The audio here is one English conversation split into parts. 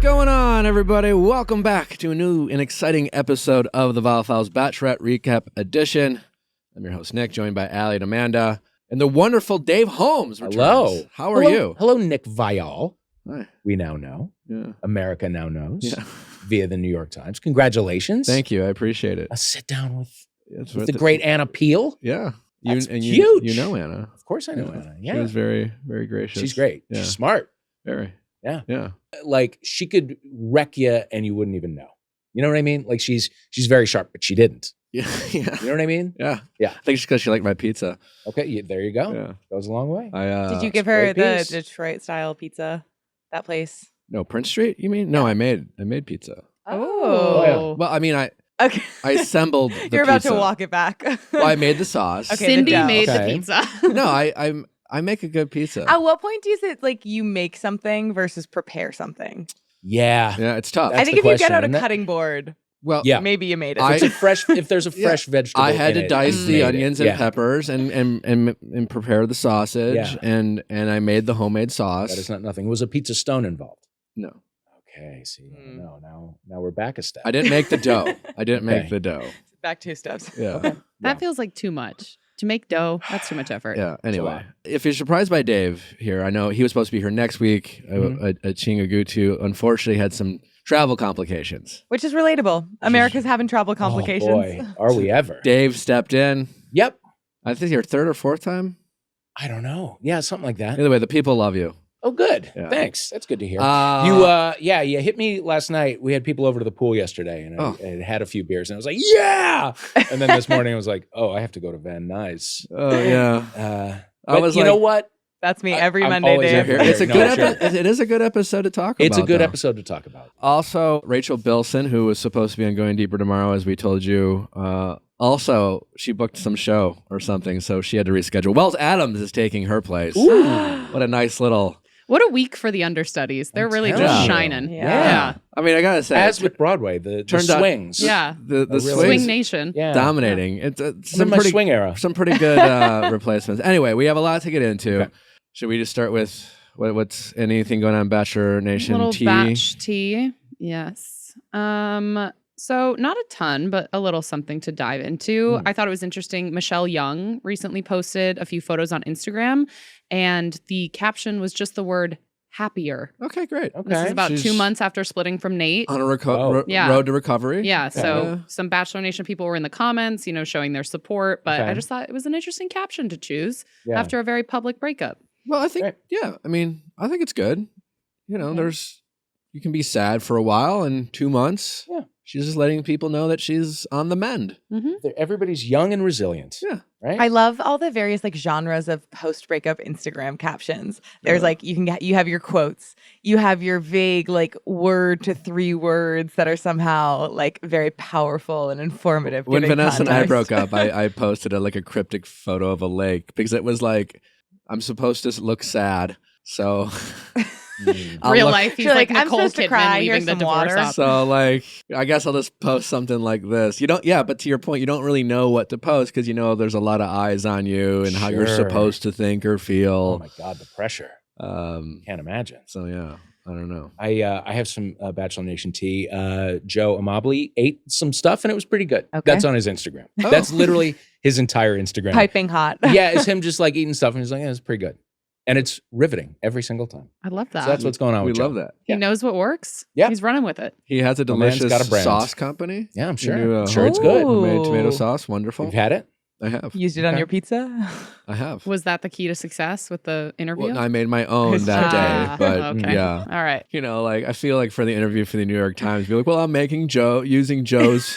going on, everybody? Welcome back to a new and exciting episode of the Viall Files Bachelorette Recap Edition. I'm your host, Nick, joined by Allie and Amanda, and the wonderful Dave Holmes returns. Hello. How are you? Hello, Nick Viall. Hi. We now know. Yeah. America now knows. Yeah. Via the New York Times. Congratulations. Thank you. I appreciate it. A sit down with It's the great Anna Peel. Yeah. That's you huge. You know Anna. Of course I know Anna. Yeah. She was very, very gracious. She's great. Yeah. She's smart. Very. Yeah. Yeah. Like she could wreck you and you wouldn't even know. You know what I mean? Like she's very sharp, but she didn't. Yeah. Yeah. You know what I mean? Yeah. Yeah. I think it's because she liked my pizza. Okay. There you go. Yeah. Goes a long way. Did you give her the piece. Detroit style pizza? That place? No, Prince Street, you mean? No, I made pizza. Oh. Well, I mean, I Okay. assembled the You're about pizza. to walk it back. Well, I made the sauce. Okay, Cindy the dough. made Okay. the pizza. No, I make a good pizza. At what point do you say like you make something versus prepare something? Yeah. Yeah, it's tough. That's I think the if you get question, out a isn't it? cutting board, Well, Yeah. maybe you made it. If there's a fresh vegetable, I had in to it, dice you the made it. onions and Yeah. peppers and prepare the sausage Yeah. and I made the homemade sauce. That is not nothing. Was a pizza stone involved? No, Okay, see, Hmm. no, now we're back a step. I didn't make the dough. I didn't make Okay. the dough. Back 2 steps. Yeah. Okay. That feels like too much. To make dough, that's too much effort. Yeah. Anyway, lot. if you're surprised by Dave here, I know he was supposed to be here next week. Chingagutu unfortunately had some travel complications. Which is relatable. America's having travel complications. Oh boy, are we ever? Dave stepped in. Yep. I think your third or fourth time. I don't know. Yeah, something like that. Either way, the people love you. Oh, good. Yeah. Thanks. That's good to hear. Uh, You hit me last night. We had people over to the pool yesterday, and Oh. I had a few beers, and I was like, yeah. And then this morning, I was like, oh, I have to go to Van Nuys. Oh yeah. I But was you like, know what? That's me I- every I'm Monday, always Dave. here. It's a No, good. sure. It is a good episode to talk about. It's a good though. episode to talk about. Also, Rachel Bilson, who was supposed to be on Going Deeper tomorrow, as we told you, also she booked some show or something, so she had to reschedule. Wells Adams is taking her place. What a nice little. What a week for the understudies. They're really telling just you. shining. Yeah. I mean, I gotta say, As with Broadway, the Turned out- swings. Yeah. the really- swings Swing Nation. Yeah. dominating. It's I'm in some my pretty swing era. some pretty good replacements. Anyway, we have a lot to get into. Okay. Should we just start with what's anything going on Bachelor Nation Little tea? batch tea. Yes. So not a ton, but a little something to dive into. I thought it was interesting. Michelle Young recently posted a few photos on Instagram, and the caption was just the word happier. Okay, great. Okay. This is about She's 2 months after splitting from Nate. On a Yeah. road to recovery. Yeah, so Yeah. some Bachelor Nation people were in the comments, showing their support, but Okay. I just thought it was an interesting caption to choose Yeah. after a very public breakup. Well, I think, Right. yeah. I mean, I think it's good. You can be sad for a while, and 2 months. Yeah. She's just letting people know that she's on the mend. Everybody's young and resilient. Yeah. Right? I love all the various like genres of post-breakup Instagram captions. There's Yeah. like you have your quotes, you have your vague like 1 to 3 words that are somehow like very powerful and informative. When giving Vanessa and I context. broke up, I posted a cryptic photo of a lake because it was like, I'm supposed to look sad. So I'll Real look- life, he's You're like like, I'm Nicole supposed to Kidman cry, leaving here's the some divorce water. up. So like, I guess I'll just post something like this. But to your point, you don't really know what to post because there's a lot of eyes on you and how you're Sure. supposed to think or Oh feel. my God, the pressure. Um, Can't imagine. so yeah, I don't know. I have some Bachelor Nation tea. Joe Amabile ate some stuff and it was pretty good. Okay. That's on his Instagram. Oh. That's literally his entire Instagram. Piping hot. Yeah, it's him just like eating stuff and he's like, yeah, it's pretty good. And it's riveting every single time. I love that. So that's what's going on We with Joe. love that. He Yeah. knows what works. Yeah. He's running with it. He has a The man's delicious got a brand. sauce company. Yeah, I'm sure. New, Sure it's good. Ooh. Homemade tomato sauce, wonderful. You've had it? I have. Used it on Okay. your pizza? I have. Was that the key to success with the interview? Well, I made my own that Ah, day, but okay. yeah. All right. I feel like for the interview for the New York Times, be like, well, I'm making using Joe's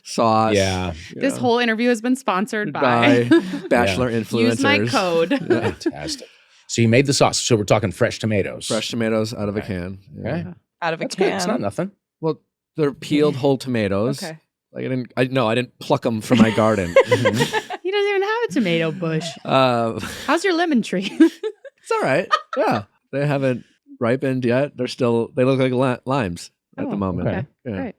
sauce. Yeah. This whole interview has been sponsored by Bachelor influencers. Use my code. Yeah. Fantastic. So you made the sauce. So we're talking fresh tomatoes. Fresh tomatoes out of a Okay. can. Yeah. Okay. Out of a That's can. good. It's not nothing. Well, they're peeled whole tomatoes. Okay. Like I didn't pluck them from my garden. He doesn't even have a tomato bush. How's your lemon tree? It's all right. Yeah, they haven't ripened yet. They look like limes at the Oh, moment. okay. Yeah. Great.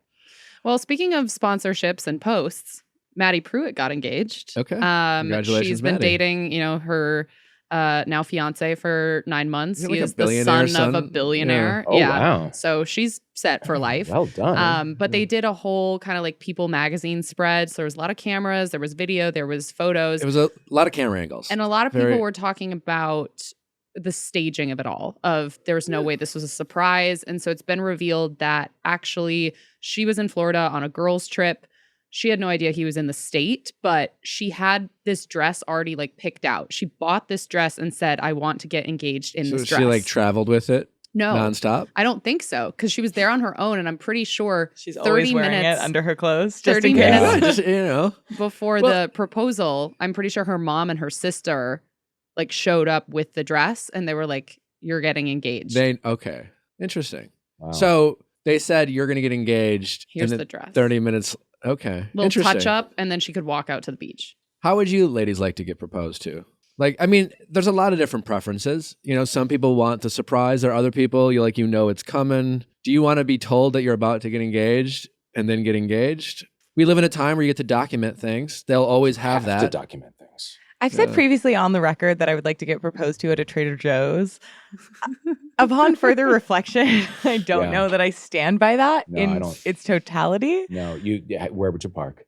Well, speaking of sponsorships and posts, Maddie Pruitt got engaged. Okay. Congratulations, She's been Maddie. dating, her now fiance for 9 months. Is he He like a is the billionaire son of a son? billionaire. Yeah. Oh, wow. So she's set for life. Well done. But they did a whole kind of like People magazine spread. So there was a lot of cameras, there was video, there was photos. It was a lot of camera angles. And a lot of Very- people were talking about the staging of it all, of there was no way this was a surprise. And so it's been revealed that actually she was in Florida on a girls' trip. She had no idea he was in the state, but she had this dress already like picked out. She bought this dress and said, I want to get engaged in So this she dress. like traveled with it No, nonstop? I don't think so, because she was there on her own, and I'm pretty sure She's 30 always wearing minutes it under her clothes. 30 just in case. minutes. Just, before Well- the proposal, I'm pretty sure her mom and her sister like showed up with the dress, and they were like, "You're getting engaged. Okay. Interesting. Wow. So they said you're going to get engaged. Here's and the then dress. 30 minutes. Okay. Little Interesting. touch up, and then she could walk out to the beach." How would you ladies like to get proposed to? Like, I mean, there's a lot of different preferences. You know, some people want the surprise. There are other people you know it's coming. Do you want to be told that you're about to get engaged and then get engaged? We live in a time where you get to document things. They'll always have to that. document things. I've said previously on the record that I would like to get proposed to at a Trader Joe's. Upon further reflection, I don't Yeah. know that I stand by that No, I in don't. its totality. No, where would you park?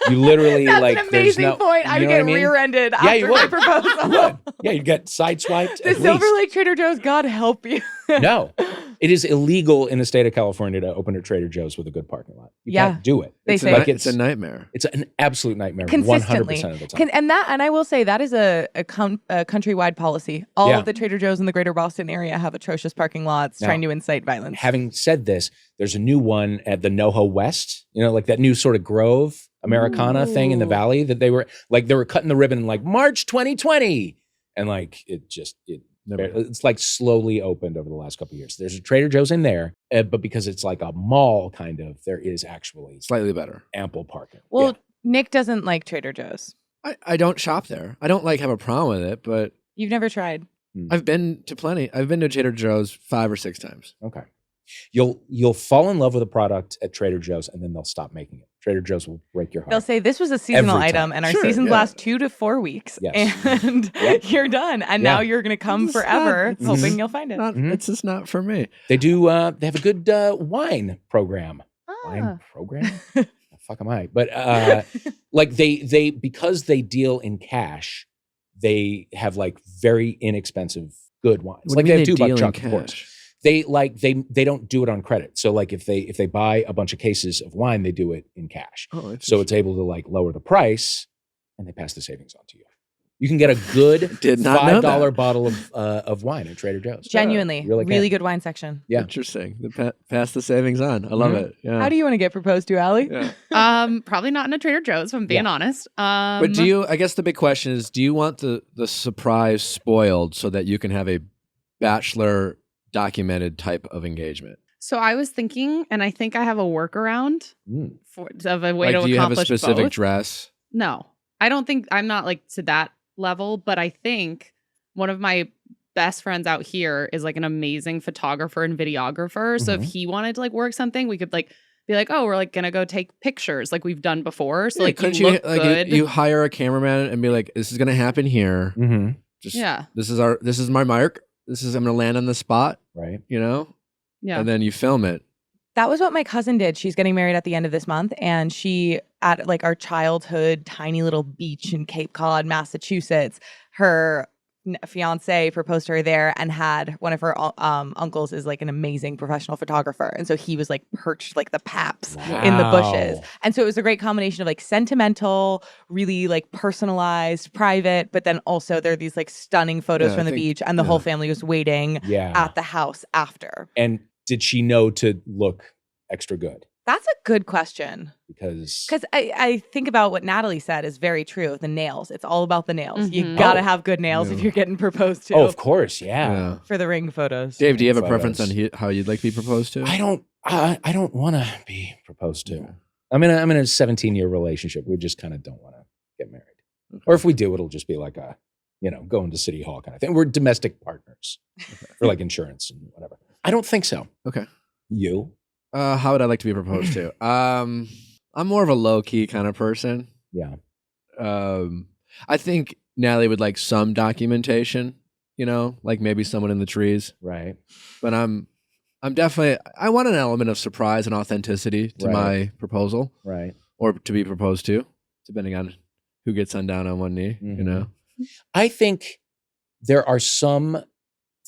You literally That's like an there's amazing no, point. I you would know get what I mean? rear-ended Yeah, after you my would. proposal. You would. Yeah, you'd get sideswiped. The at Silver least. Lake Trader Joe's, God help you. No, it is illegal in the state of California to open a Trader Joe's with a good parking lot. You Yeah. can't do it. They It's, say- like it's a nightmare. It's an absolute nightmare. Consistently. 100% of the time. And I will say that is a countrywide policy. All Yeah. of the Trader Joe's in the greater Boston area have atrocious parking lots Now, trying to incite violence. Having said this, there's a new one at the NoHo West. You know, like that new sort of Grove Americana thing in the Ooh. Valley that they were cutting the ribbon in like March 2020, and like it's like slowly opened over the last couple of years. There's a Trader Joe's in there, but because it's like a mall kind of, there is actually Slightly better. ample parking. Well, Yeah. Nick doesn't like Trader Joe's. I don't shop there. I don't have a problem with it, but You've never tried. I've been to plenty. I've been to Trader Joe's 5 or 6 times. Okay. You'll fall in love with a product at Trader Joe's and then they'll stop making it. Trader Joe's will break your heart. They'll say this was a seasonal Every item time. and our Sure, seasons yeah. last 2 to 4 weeks. Yes. And Yep. you're done. And Yeah. now you're going to come It's not- forever it's hoping you'll find it. It's just not for me. They do. They have a good wine program. Ah. Wine program? The fuck am I? But like they because they deal in cash, they have like very inexpensive good wines. What Like do you they mean have 2 buck deal in chunk, of course. cash? They don't do it on credit. So like if they buy a bunch of cases of wine, they do it in cash. Oh, So it's able to like lower the price, and they pass the savings on to you. You can get a good Did not know $5 that. bottle of wine at Trader Joe's. Genuinely, Really really, can. good wine section. Yeah. Interesting. Pass the savings on. I love Mhm. it. Yeah. How do you want to get proposed to, Allie? Yeah. Probably not in a Trader Joe's, if I'm being honest. But do you? I guess the big question is: do you want the surprise spoiled so that you can have a Bachelor documented type of engagement? So I was thinking, and I think I have a workaround Mm. of a way Like, to do you have a accomplish specific both. dress? No, I don't think I'm not like to that level, but I think one of my best friends out here is like an amazing photographer and videographer. So if he wanted to like work something, we could like be like, oh, we're like gonna go take pictures like we've done before. So like couldn't you look like good. you hire a cameraman and be like, this is gonna happen here. Mm-hmm. Just Yeah. This is my mark. I'm gonna land on the spot. Right. You know. Yeah. And then you film it. That was what my cousin did. She's getting married at the end of this month, and she at like our childhood tiny little beach in Cape Cod, Massachusetts. Her fiance proposed to her there, and had one of her uncles is like an amazing professional photographer, and so he was like perched like the paps in the bushes, Wow. and so it was a great combination of like sentimental, really like personalized, private, but then also there are these like stunning photos Yeah, from I the think- beach, and the whole family was waiting Yeah. at the house after. And did she know to look extra good? That's a good question. Because I think about what Natalie said is very true. The nails. It's all about the nails. You Mhm. gotta Oh. have good nails if Yeah. you're getting proposed to of course, yeah. for the ring photos. Dave, do you have a Photos. preference on how you'd like to be proposed to? I don't want to be proposed to. I'm in a 17-year relationship. We just kind of don't want to get married. Or if we do, it'll just be like a, going to City Hall kind of thing. We're domestic partners for like insurance and whatever. I don't think so. Okay. You? How would I like to be proposed to? I'm more of a low key kind of person. Yeah. I think Natalie would like some documentation, like maybe someone in the trees. Right. But I'm definitely, I want an element of surprise and authenticity to my proposal. Right. Or to be proposed to, depending on who gets on down on one knee, I think there are some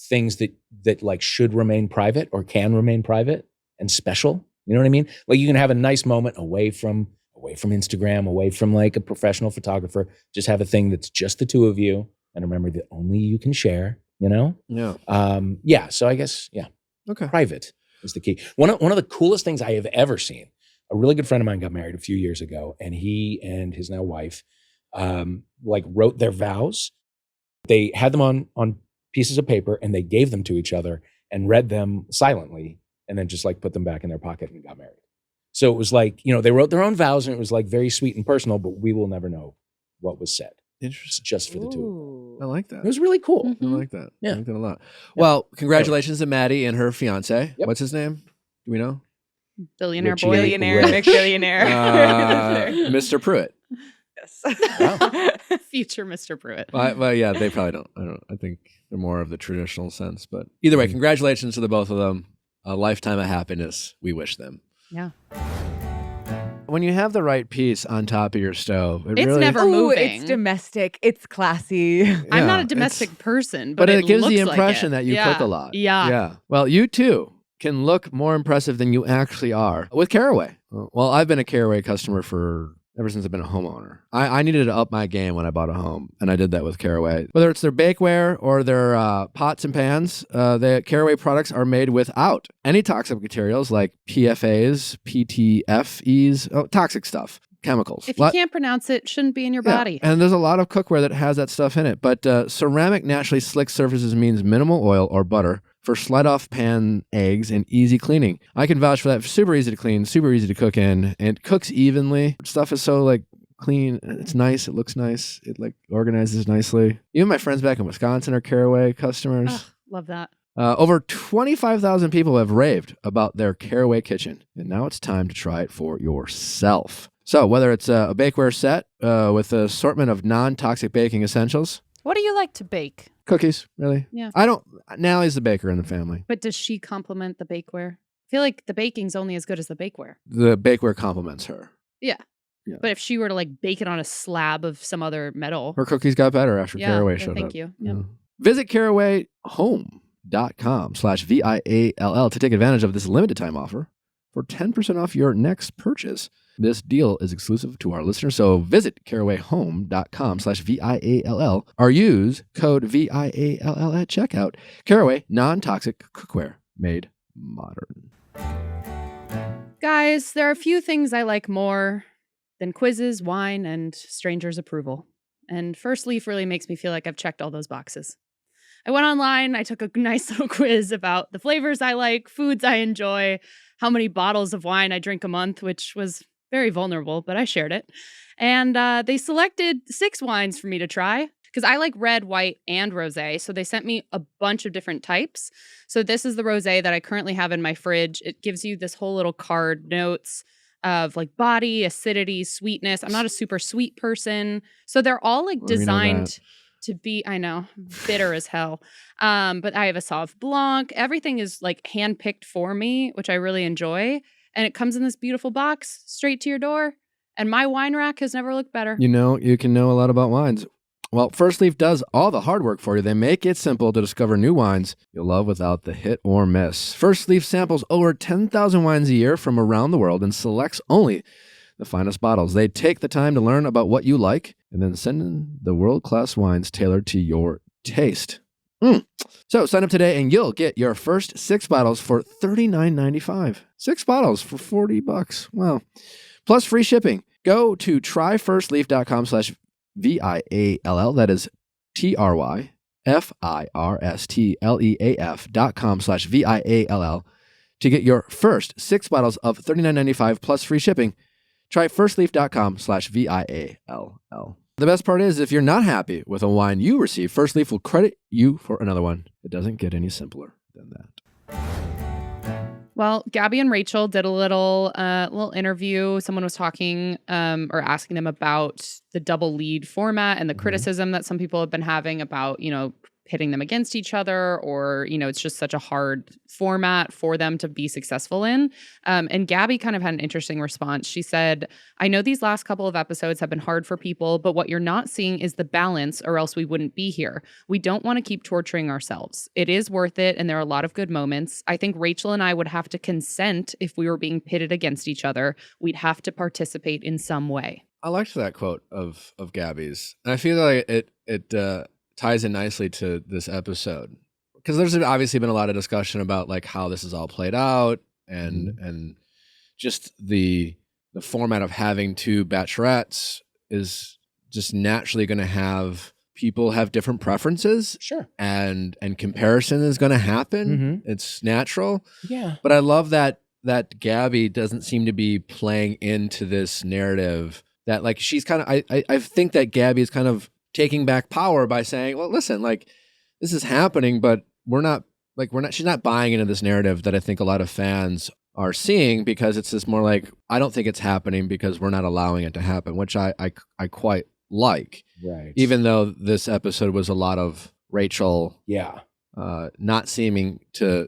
things that like should remain private or can remain private and special. You know what I mean? Like you can have a nice moment away from Instagram, away from like a professional photographer. Just have a thing that's just the two of you, and remember that only you can share. Yeah. So I guess Okay. private is the key. One of the coolest things I have ever seen. A really good friend of mine got married a few years ago, and he and his now wife like wrote their vows. They had them on pieces of paper, and they gave them to each other and read them silently, and then just like put them back in their pocket and got married. So it was like, they wrote their own vows, and it was like very sweet and personal, but we will never know what was said. Interesting. Just for the two of them. I like that. It was really cool. I like that. Yeah. I like that a lot. Well, congratulations to Maddie and her fiance. Yep. What's his name? Do we know? Billionaire Richie. boy. Billionaire, Rich. McBillionaire. Mr. Pruitt. Yes. Future Mr. Pruitt. Well, yeah, they probably don't. I think they're more of the traditional sense. But either way, congratulations to the both of them. A lifetime of happiness. We wish them. Yeah. When you have the right piece on top of your stove, It's really, never Ooh, moving. it's domestic. It's classy. I'm not Yeah, a domestic it's- person, but it gives the looks like impression it. that you cook a lot. Yeah. Yeah. Well, you too can look more impressive than you actually are with Caraway. Well, I've been a Caraway customer ever since I've been a homeowner. I needed to up my game when I bought a home, and I did that with Caraway. Whether it's their bakeware or their pots and pans, the Caraway products are made without any toxic materials like PFAs, PTFEs, toxic stuff, chemicals. If you can't pronounce it, shouldn't be in your body. And there's a lot of cookware that has that stuff in it. But ceramic naturally slick surfaces means minimal oil or butter for slide-off pan eggs and easy cleaning. I can vouch for that. Super easy to clean, super easy to cook in, and it cooks evenly. Stuff is so like clean. It's nice. It looks nice. It like organizes nicely. Even my friends back in Wisconsin are Caraway customers. Ugh, love that. Over 25,000 people have raved about their Caraway kitchen, and now it's time to try it for yourself. So whether it's a bakeware set with an assortment of non-toxic baking essentials, What do you like to bake? cookies, really? Yeah. Nallie's the baker in the family. But does she complement the bakeware? I feel like the baking's only as good as the bakeware. The bakeware compliments her. Yeah. Yeah. But if she were to like bake it on a slab of some other metal. Her cookies got better after Caraway showed thank up. you. Yeah. Yep. Visit carawayhome.com/VIALL to take advantage of this limited time offer for 10% off your next purchase. This deal is exclusive to our listeners, so visit carawayhome.com/VIALL or use code VIALL at checkout. Caraway, non-toxic cookware made modern. Guys, there are a few things I like more than quizzes, wine, and strangers' approval. And First Leaf really makes me feel like I've checked all those boxes. I went online, I took a nice little quiz about the flavors I like, foods I enjoy, how many bottles of wine I drink a month, which was very vulnerable, but I shared it. And they selected 6 wines for me to try because I like red, white, and rosé. So they sent me a bunch of different types. So this is the rosé that I currently have in my fridge. It gives you this whole little card, notes of like body, acidity, sweetness. I'm not a super sweet person. So they're all like Well, we know designed that. to be, I know, bitter as hell. But I have a Sauv Blanc. Everything is like handpicked for me, which I really enjoy. And it comes in this beautiful box straight to your door. And my wine rack has never looked better. You can know a lot about wines. Well, First Leaf does all the hard work for you. They make it simple to discover new wines you'll love without the hit or miss. First Leaf samples over 10,000 wines a year from around the world and selects only the finest bottles. They take the time to learn about what you like and then send in the world-class wines tailored to your taste. So sign up today and you'll get your first 6 bottles for $39.95. 6 bottles for $40. Wow. Plus free shipping. Go to tryfirstleaf.com/VIALL. That is TRYFIRSTLEAF.com/VIALL to get your first 6 bottles of $39.95 plus free shipping. Try firstleaf.com/VIALL. The best part is if you're not happy with a wine you receive, First Leaf will credit you for another one. It doesn't get any simpler than that. Well, Gabby and Rachel did a little interview. Someone was talking or asking them about the double lead format and the criticism that some people have been having about, pitting them against each other, or, it's just such a hard format for them to be successful in. And Gabby kind of had an interesting response. She said, I know these last couple of episodes have been hard for people, but what you're not seeing is the balance, or else we wouldn't be here. We don't want to keep torturing ourselves. It is worth it, and there are a lot of good moments. I think Rachel and I would have to consent if we were being pitted against each other. We'd have to participate in some way. I liked that quote of Gabby's. And I feel like it ties in nicely to this episode, because there's obviously been a lot of discussion about like how this is all played out and just the format of having two bachelorettes is just naturally going to have people have different preferences. Sure. And comparison is going to happen. It's natural. Yeah. But I love that Gabby doesn't seem to be playing into this narrative, that like she's kind of, I think that Gabby is kind of taking back power by saying, well, listen, like this is happening, but she's not buying into this narrative that I think a lot of fans are seeing, because it's just more like, I don't think it's happening because we're not allowing it to happen, which I quite like. Right. Even though this episode was a lot of Rachel not seeming to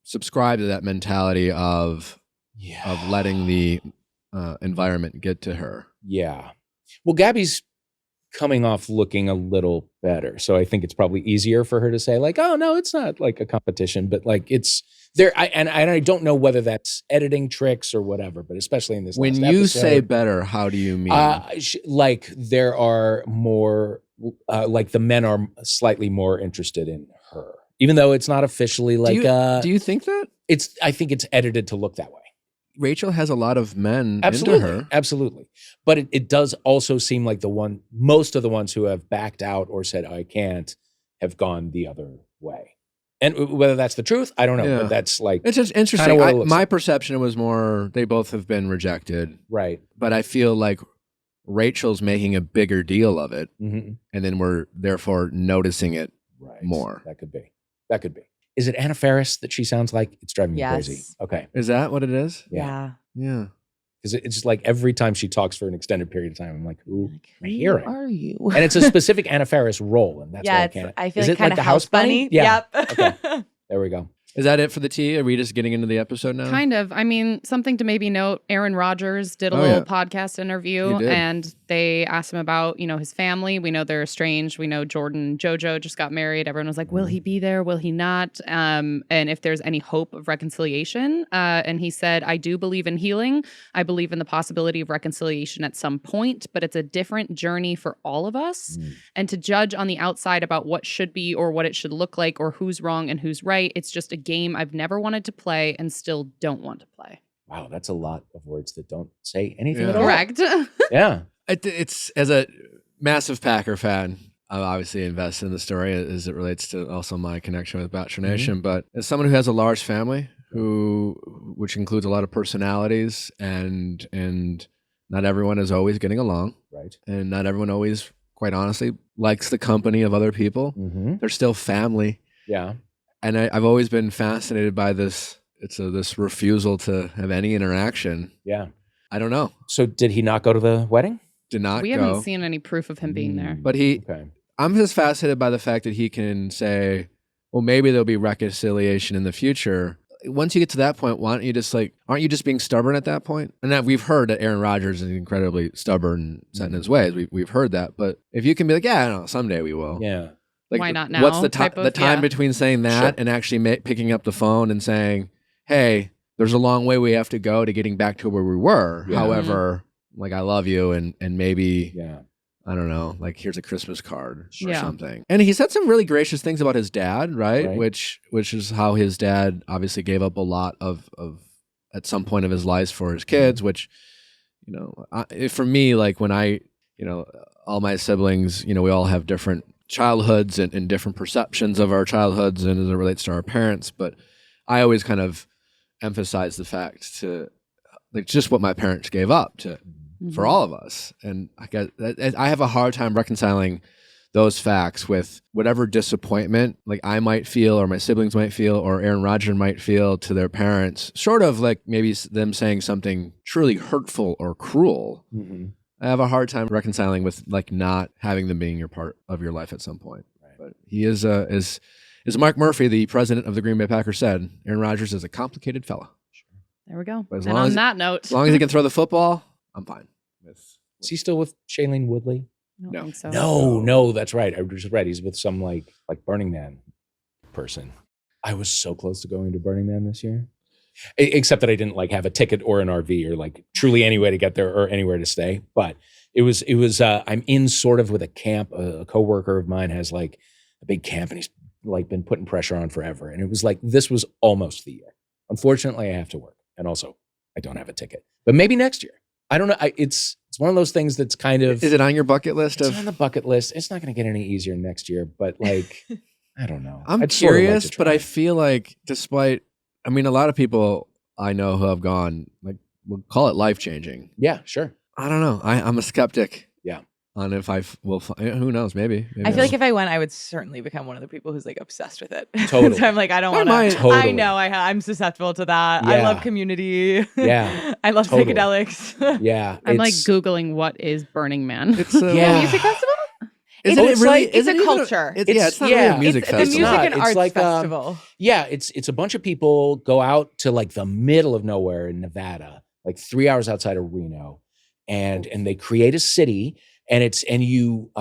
subscribe to that mentality of letting the environment get to her. Yeah. Well, Gabby's coming off looking a little better. So I think it's probably easier for her to say like, oh no, it's not like a competition, but like it's there. I don't know whether that's editing tricks or whatever, but especially in this when last you episode, say better, how do you mean? Like there are more, like the men are slightly more interested in her, even though it's not officially like, do you think that? I think it's edited to look that way. Rachel has a lot of men Absolutely, into her. absolutely. But it does also seem like most of the ones who have backed out or said, I can't, have gone the other way. And whether that's the truth, I don't know. Yeah. But that's like, It's just interesting. My like. perception was more, they both have been rejected. Right. But I feel like Rachel's making a bigger deal of it. Mm-hmm. And then we're therefore noticing it more. That could be. Is it Anna Faris that she sounds like? It's driving me crazy. Okay. Is that what it is? Yeah. Yeah. Because it's just like every time she talks for an extended period of time, I'm like, who am I Who hearing? are you? And it's a specific Anna Faris role. And that's why I can't. I feel is like it kind like of the house bunny? Yeah. Yep. Okay. There we go. Is that it for the tea? Are we just getting into the episode now? Kind of. I mean, something to maybe note, Aaron Rodgers did a little podcast interview, and they asked him about, his family. We know they're estranged. We know Jordan and JoJo just got married. Everyone was like, will he be there? Will he not? And if there's any hope of reconciliation. And he said, I do believe in healing. I believe in the possibility of reconciliation at some point, but it's a different journey for all of us. And to judge on the outside about what should be or what it should look like or who's wrong and who's right, it's just a game I've never wanted to play and still don't want to play. Wow, that's a lot of words that don't say anything at all. Correct. Yeah. It's as a massive Packer fan, I obviously invest in the story as it relates to also my connection with Bachelor Nation. But as someone who has a large family, which includes a lot of personalities, and not everyone is always getting along, right? And not everyone always, quite honestly, likes the company of other people. They're still family. Yeah. And I've always been fascinated by this. It's this refusal to have any interaction. Yeah. I don't know. So did he not go to the wedding? Did not We go. haven't seen any proof of him being there. But I'm just fascinated by the fact that he can say, well, maybe there'll be reconciliation in the future. Once you get to that point, why don't you just aren't you just being stubborn at that point? And that we've heard that Aaron Rodgers is incredibly stubborn set in his ways. We've heard that. But if you can be like, yeah, I don't know, someday we will. Yeah. Why not now? What's the time between saying that and actually picking up the phone and saying, hey, there's a long way we have to go to getting back to where we were. Yeah. However, I love you and maybe, I don't know, here's a Christmas card or something. And he said some really gracious things about his dad, right? Which is how his dad obviously gave up a lot of at some point of his life for his kids, which, for me, when I, all my siblings, we all have different childhoods and different perceptions of our childhoods and as it relates to our parents. But I always kind of emphasize the fact to just what my parents gave up to for all of us. And I have a hard time reconciling those facts with whatever disappointment like I might feel or my siblings might feel or Aaron Rodgers might feel to their parents, sort of like maybe them saying something truly hurtful or cruel. Mm-hmm. I have a hard time reconciling with like not having them being your part of your life at some point. Right. But he is as Mark Murphy, the president of the Green Bay Packers, said, Aaron Rodgers is a complicated fella. There we go. But And on that note, as long as he can throw the football, I'm fine. Is he still with Shailene Woodley? I don't think so. No, that's right. I just read he's with some like Burning Man person. I was so close to going to Burning Man this year. Except that I didn't like have a ticket or an RV or like truly any way to get there or anywhere to stay. But it was I'm in sort of with a camp. A coworker of mine has like a big camp and he's like been putting pressure on forever. And it was like, this was almost the year. Unfortunately, I have to work. And also I don't have a ticket, but maybe next year. I don't know. It's one of those things that's kind of. Is it on your bucket list? It's on the bucket list. It's not going to get any easier next year, but like, I don't know. I'm curious, but I feel like despite, I mean, a lot of people I know who have gone, like, we'll call it life-changing. Yeah, sure. I don't know. I'm a skeptic. Yeah. On if I will, who knows? Maybe I feel like if I went, I would certainly become one of the people who's like obsessed with it. Totally. So I'm like, I don't want to. Totally. I know I'm susceptible to that. I love Community. Yeah. I love psychedelics. Yeah. I'm like Googling what is Burning Man. It's a music festival. It's a culture. It's not really a music it's festival. The music and It's arts like, festival. Yeah, it's a bunch of people go out to like the middle of nowhere in Nevada, like 3 hours outside of Reno, and they create a city. And you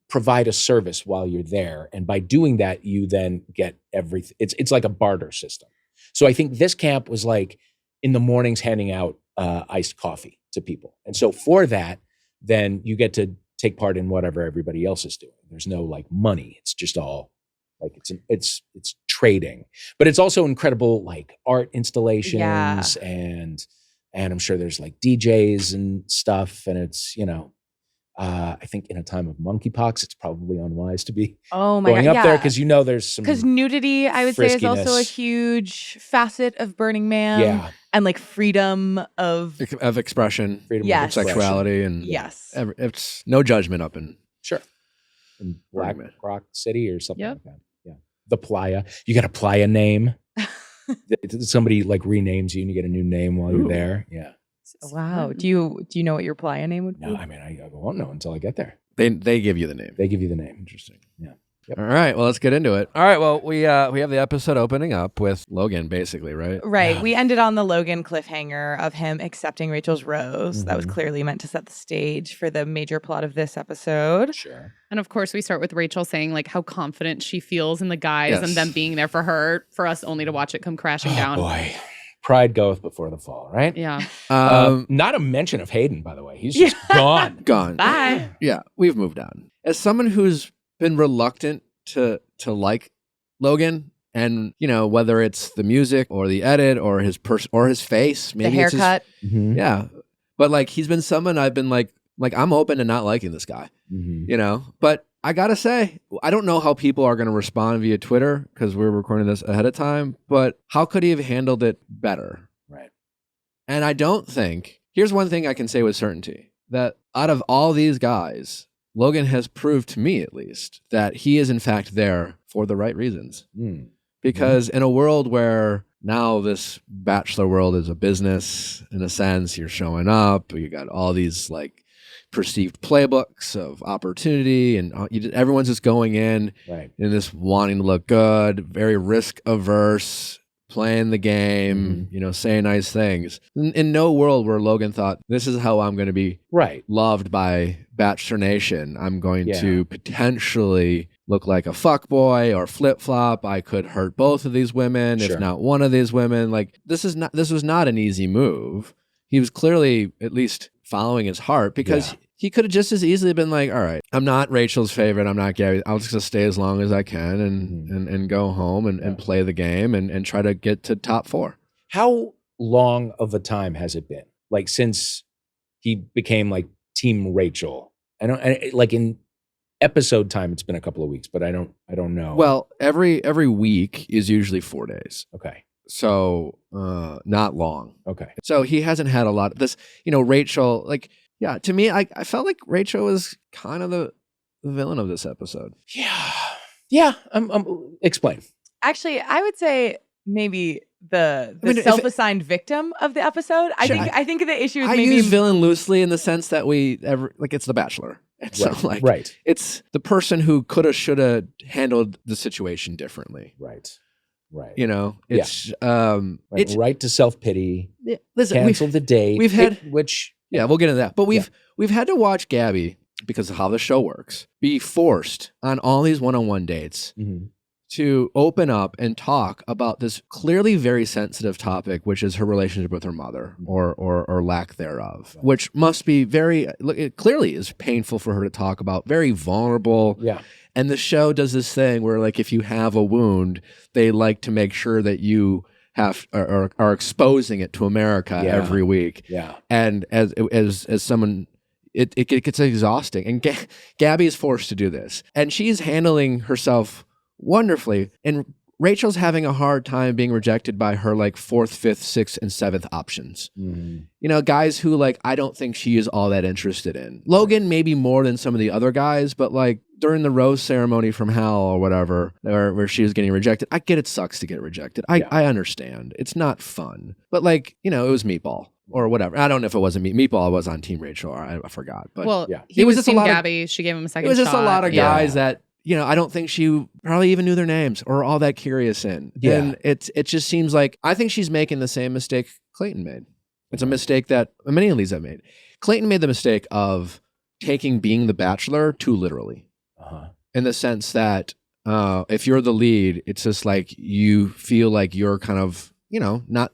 provide a service while you're there. And by doing that, you then get everything. It's like a barter system. So I think this camp was like in the mornings handing out iced coffee to people. And so for that, then you get to take part in whatever everybody else is doing. There's no like money. It's just all like it's trading. But it's also incredible like art installations and I'm sure there's like DJs and stuff. And it's, I think in a time of monkeypox, it's probably unwise to be going up there because there's some. Because nudity, I would say, is also a huge facet of Burning Man. Yeah. And like freedom of expression, freedom of sexuality, and it's no judgment up in Black Rock City or something like that. Yeah, the Playa. You got a Playa name. Somebody like renames you and you get a new name while you're there. Yeah. Wow. Do you know what your playa name would be? No, I mean I won't know until I get there. They give you the name. They give you the name. Interesting. Yeah. Yep. All right. Well, let's get into it. All right. Well, we have the episode opening up with Logan, basically, right? Right. Yeah. We ended on the Logan cliffhanger of him accepting Rachel's rose. Mm-hmm. That was clearly meant to set the stage for the major plot of this episode. Sure. And of course, we start with Rachel saying like how confident she feels in the guys and them being there for her, for us only to watch it come crashing down. Boy. Pride goeth before the fall, right? Yeah. Not a mention of Hayden, by the way. He's just gone. Gone. Bye. Yeah, we've moved on. As someone who's been reluctant to like Logan, and whether it's the music or the edit or his or his face, maybe the haircut. Yeah, but like he's been someone I've been like I'm open to not liking this guy, But I gotta say, I don't know how people are going to respond via Twitter because we're recording this ahead of time. But how could he have handled it better? Right. And I don't think. Here's one thing I can say with certainty: that out of all these guys, Logan has proved to me, at least, that he is in fact there for the right reasons. Because in a world where now this Bachelor world is a business, in a sense, you're showing up, you got all these like perceived playbooks of opportunity, and everyone's just going in this wanting to look good, very risk averse, playing the game, saying nice things. In no world where Logan thought, this is how I'm going to be loved by Bachelor Nation. I'm going to potentially look like a fuckboy or flip-flop. I could hurt both of these women, if not one of these women. Like this was not an easy move. He was clearly at least following his heart, because he could have just as easily been like, all right, I'm not Rachel's favorite. I'm not Gary. I'll just stay as long as I can and go home and play the game and try to get to top 4. How long of a time has it been? Like since he became like Team Rachel? Like in episode time, it's been a couple of weeks, but I don't know. Well, every week is usually 4 days. Okay. So not long. Okay. So he hasn't had a lot of this, Rachel, like, to me, I felt like Rachel was kind of the villain of this episode. Yeah. Explain. Actually, I would say maybe the if self-assigned victim of the episode. Sure, I think the issue is I maybe use villain loosely in the sense that it's the Bachelor. It's Right, not like right. it's the person who coulda, shoulda handled the situation differently. Right. You know, it's Went it's right to self-pity. listen, Cancel the date. we've had- which yeah, we'll get into that. But we've had to watch Gabby, because of how the show works, be forced on all these one-on-one dates to open up and talk about this clearly very sensitive topic, which is her relationship with her mother or lack thereof, which must be it clearly is painful for her to talk about, very vulnerable. Yeah. And the show does this thing where, like, if you have a wound, they like to make sure that you are exposing it to America every week. Yeah. And as someone, it gets exhausting. And Gabby is forced to do this, and she's handling herself wonderfully. And Rachel's having a hard time being rejected by her like 4th, 5th, 6th, and 7th options. You know, guys who like I don't think she is all that interested in. Logan maybe more than some of the other guys, but like during the rose ceremony from Hal or whatever, where she was getting rejected, I get it sucks to get rejected. I understand. It's not fun. But like, you know, it was Meatball or whatever. I don't know if it wasn't Meatball was on Team Rachel, or I forgot. But he was just Team a lot Gabby. She gave him a second It was just shot. a lot of guys that, you know, I don't think she probably even knew their names or all that curious in. Yeah. And it just seems like I think she's making the same mistake Clayton made. It's a mistake that many of these have made. Clayton made the mistake of taking being the Bachelor too literally. In the sense that if you're the lead, it's just like you feel like you're kind of, you know, not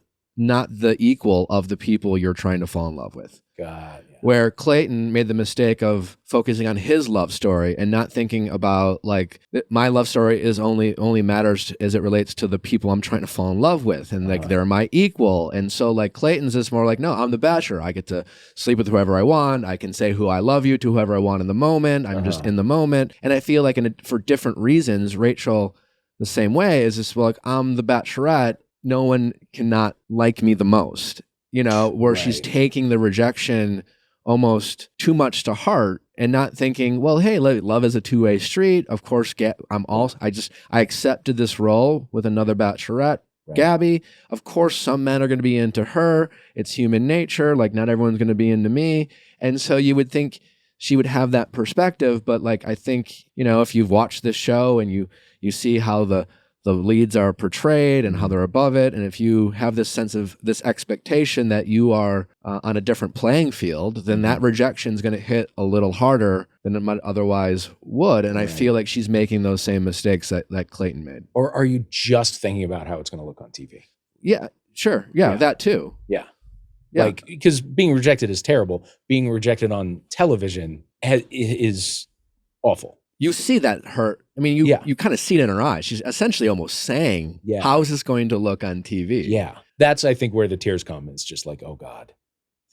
the equal of the people you're trying to fall in love with. God. Yeah. Where Clayton made the mistake of focusing on his love story and not thinking about like my love story is only matters as it relates to the people I'm trying to fall in love with, and like they're my equal. And so like Clayton's is more like, no, I'm the Bachelor. I get to sleep with whoever I want. I can say who I love you to whoever I want in the moment. I'm just in the moment. And I feel like for different reasons, Rachel the same way is just like, I'm the Bachelorette. No one cannot like me the most. You know, where she's taking the rejection almost too much to heart and not thinking, well, hey, love is a two-way street. Of course, I accepted this role with another Bachelorette, Gabby. Of course, some men are going to be into her. It's human nature. Like, not everyone's going to be into me. And so you would think she would have that perspective. But like, I think, you know, if you've watched this show and you see how the leads are portrayed and how they're above it, and if you have this sense of this expectation that you are on a different playing field, then that rejection is going to hit a little harder than it might otherwise would. And I feel like she's making those same mistakes that Clayton made. Or are you just thinking about how it's going to look on TV? Yeah, sure. Yeah, that too. Yeah. Yeah. Like, because being rejected is terrible. Being rejected on television is awful. You see that hurt. I mean, you kind of see it in her eyes. She's essentially almost saying, how is this going to look on TV? Yeah. That's, I think, where the tears come. It's just like, oh, God,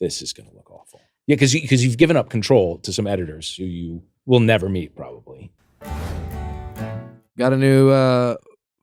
this is going to look awful. Yeah, because you've given up control to some editors who you will never meet, probably. Got a new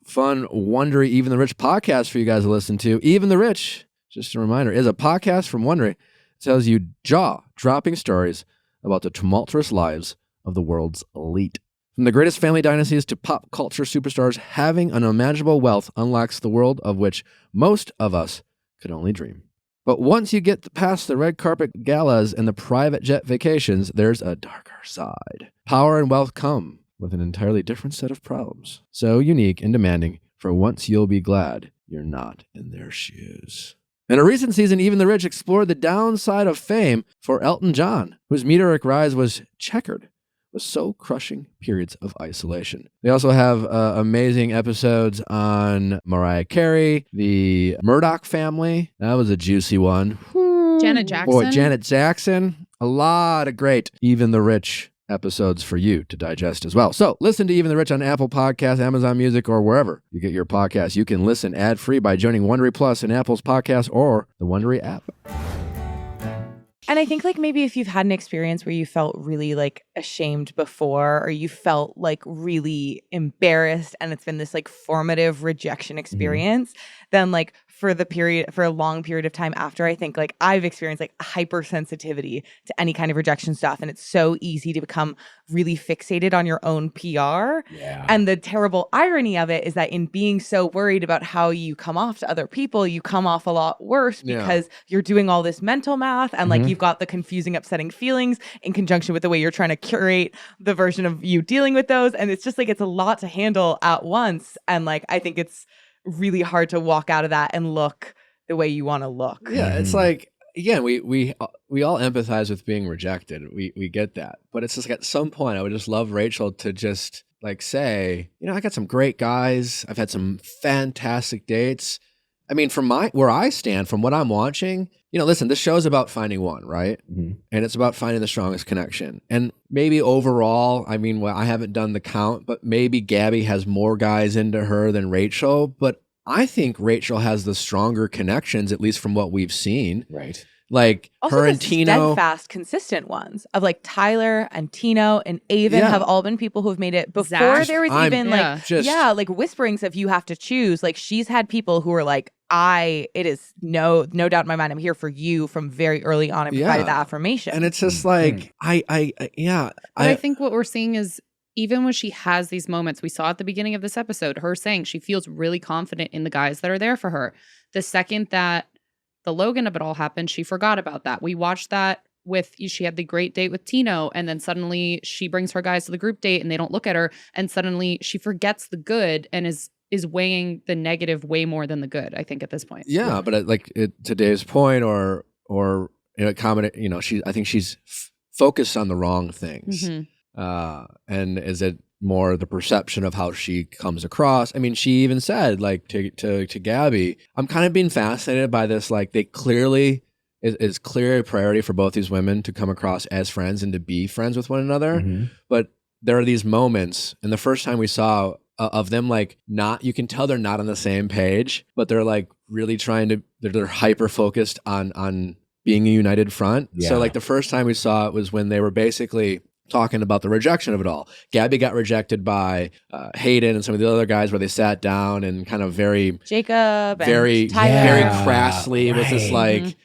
fun Wondery Even the Rich podcast for you guys to listen to. Even the Rich, just a reminder, is a podcast from Wondery. It tells you jaw-dropping stories about the tumultuous lives of the world's elite. From the greatest family dynasties to pop culture superstars, having unimaginable wealth unlocks the world of which most of us could only dream. But once you get past the red carpet galas and the private jet vacations, there's a darker side. Power and wealth come with an entirely different set of problems. So unique and demanding, for once you'll be glad you're not in their shoes. In a recent season, Even the Rich explored the downside of fame for Elton John, whose meteoric rise was checkered with soul-crushing periods of isolation. They also have amazing episodes on Mariah Carey, the Murdoch family. That was a juicy one. Janet Jackson. Boy, Janet Jackson. A lot of great Even the Rich episodes for you to digest as well. So listen to Even the Rich on Apple Podcasts, Amazon Music, or wherever you get your podcasts. You can listen ad-free by joining Wondery Plus in Apple's podcast or the Wondery app. And I think like maybe if you've had an experience where you felt really like ashamed before, or you felt like really embarrassed and it's been this like formative rejection experience, then like for a long period of time after, I think like I've experienced like hypersensitivity to any kind of rejection stuff. And it's so easy to become really fixated on your own PR. Yeah. And the terrible irony of it is that in being so worried about how you come off to other people, you come off a lot worse because you're doing all this mental math and like you've got the confusing, upsetting feelings in conjunction with the way you're trying to curate the version of you dealing with those. And it's just like, it's a lot to handle at once. And like, I think it's really hard to walk out of that and look the way you want to look. Yeah, it's like, again, we all empathize with being rejected. We get that. But it's just like at some point I would just love Rachel to just like say, I got some great guys. I've had some fantastic dates. I mean, from where I stand, from what I'm watching, listen, this show is about finding one, right? Mm-hmm. And it's about finding the strongest connection. And maybe overall, I mean, I haven't done the count, but maybe Gabby has more guys into her than Rachel. But I think Rachel has the stronger connections, at least from what we've seen. Right. Like also her and Tino. Steadfast, consistent ones of like Tyler and Tino and Avon have all been people who have made it before there was even like whisperings of you have to choose. Like she's had people who are like, it is no doubt in my mind, I'm here for you from very early on and provided that affirmation. And it's just like, I think what we're seeing is even when she has these moments, we saw at the beginning of this episode, her saying she feels really confident in the guys that are there for her. The second that the Logan of it all happened, she forgot about that. We watched that she had the great date with Tino, and then suddenly she brings her guys to the group date and they don't look at her, and suddenly she forgets the good and is weighing the negative way more than the good, I think, at this point. Yeah, but to Dave's point or comment, I think she's focused on the wrong things. Mm-hmm. And is it more the perception of how she comes across? I mean, she even said like to Gabby, I'm kind of being fascinated by this. Like they clearly is clear a priority for both these women to come across as friends and to be friends with one another. Mm-hmm. But there are these moments, and the first time we saw of them like not, you can tell they're not on the same page, but they're like really they're hyper focused on being a united front. Yeah. So like the first time we saw it was when they were basically talking about the rejection of it all. Gabby got rejected by Hayden and some of the other guys where they sat down and kind of very Jacob very and Tyler. Very crassly was just like,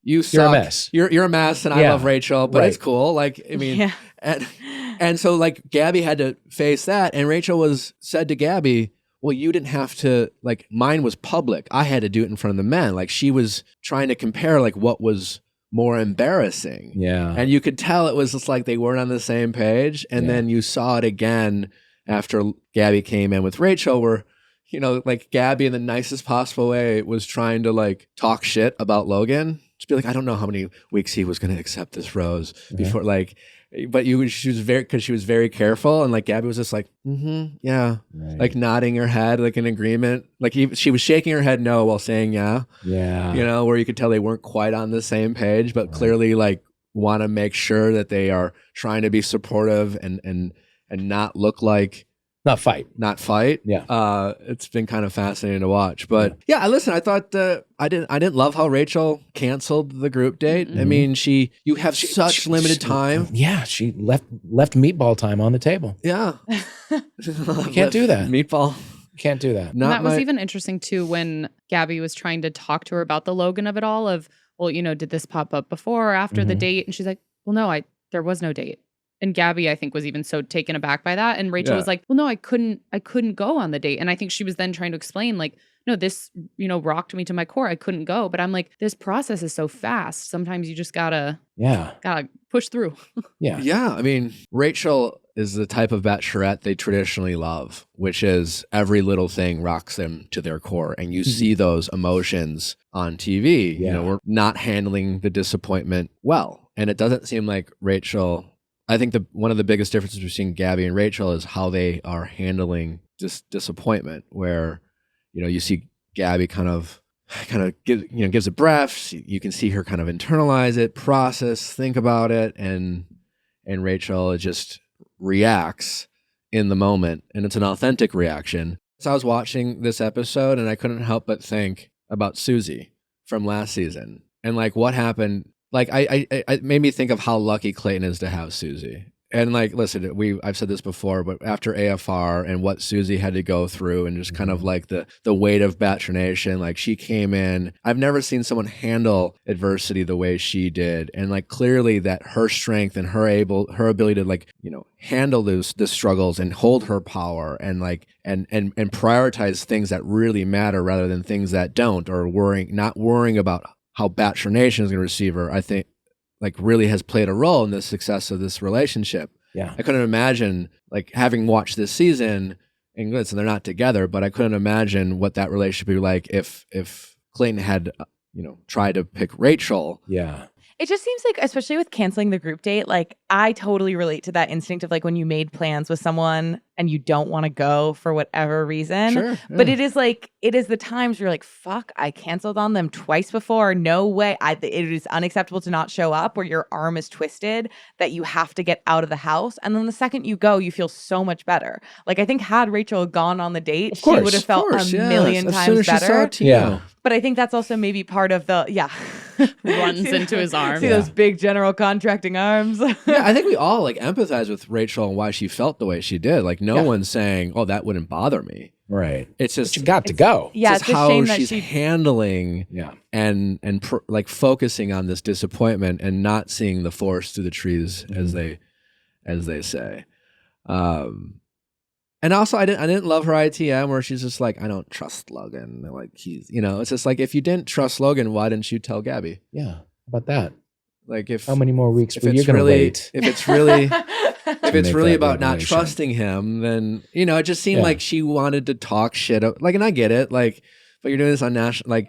you suck. You're a mess. You're a mess, and I love Rachel, but it's cool. Like, I mean, and so like Gabby had to face that, and Rachel said to Gabby, well, you didn't have to, like, mine was public. I had to do it in front of the men. Like, she was trying to compare like what was more embarrassing. Yeah. And you could tell it was just like they weren't on the same page. And then you saw it again after Gabby came in with Rachel, where, like Gabby in the nicest possible way was trying to like talk shit about Logan. Just be like, I don't know how many weeks he was going to accept this rose before, like, but she was very careful. And like Gabby was just like, like nodding her head, like in agreement. Like she was shaking her head no while saying yeah. Where you could tell they weren't quite on the same page, but clearly like want to make sure that they are trying to be supportive and not look like not fight. Yeah. It's been kind of fascinating to watch. But listen, I thought I didn't love how Rachel canceled the group date. Mm-hmm. I mean, you have such limited time. Yeah, she left meatball time on the table. Yeah. You can't do that. Meatball. Can't do that. That was even interesting too when Gabby was trying to talk to her about the Logan of it all of, well, did this pop up before or after the date? And she's like, well, no, there was no date. And Gabby, I think, was even so taken aback by that. And Rachel was like, well, no, I couldn't go on the date. And I think she was then trying to explain like, no, this, rocked me to my core. I couldn't go. But I'm like, this process is so fast. Sometimes you just gotta push through. Yeah. I mean, Rachel is the type of Bachelorette they traditionally love, which is every little thing rocks them to their core. And you see those emotions on TV. Yeah. We're not handling the disappointment well. And it doesn't seem like Rachel... I think one of the biggest differences between Gabby and Rachel is how they are handling disappointment, where, you see Gabby kind of gives a breath. You can see her kind of internalize it, process, think about it. And Rachel just reacts in the moment, and it's an authentic reaction. So I was watching this episode and I couldn't help but think about Susie from last season and like what happened. Like I made me think of how lucky Clayton is to have Susie. And like, listen, I've said this before, but after AFR and what Susie had to go through, and just kind of like the weight of Bachelor Nation, like she came in. I've never seen someone handle adversity the way she did, and like clearly that her strength and her ability to like handle the struggles and hold her power and like and prioritize things that really matter rather than things that don't, or not worrying about how Bachelor Nation is going to receive her. I think like really has played a role in the success of this relationship. Yeah. I couldn't imagine like having watched this season, and listen, they're not together, but I couldn't imagine what that relationship would be like if Clayton had, tried to pick Rachel. Yeah. It just seems like, especially with canceling the group date, like I totally relate to that instinct of like when you made plans with someone and you don't want to go for whatever reason. Sure, But yeah. it is the times where you're like, fuck, I canceled on them twice before. No way. It is unacceptable to not show up, where your arm is twisted, that you have to get out of the house. And then the second you go, you feel so much better. Like I think had Rachel gone on the date, she would have felt a million as times soon as she saw better. Tino. Yeah. But I think that's also maybe part of the, Runs into his arm. See those big general contracting arms? Yeah, I think we all like empathize with Rachel and why she felt the way she did. Like no one's saying, "Oh, that wouldn't bother me." Right. It's just But you got to go. Yeah, just it's a how shame that she's she handling Yeah. and like focusing on this disappointment and not seeing the forest through the trees, as they say. And also, I didn't love her ITM where she's just like, I don't trust Logan. Like he's, it's just like, if you didn't trust Logan, why didn't you tell Gabby? Yeah. How about that? Like if How many more weeks if were you it's going to really wait? if it's really if it's make really that about not revelation? trusting him, then it just seemed Yeah. like she wanted to talk shit. Like, and I get it. Like, but you're doing this on national. Like,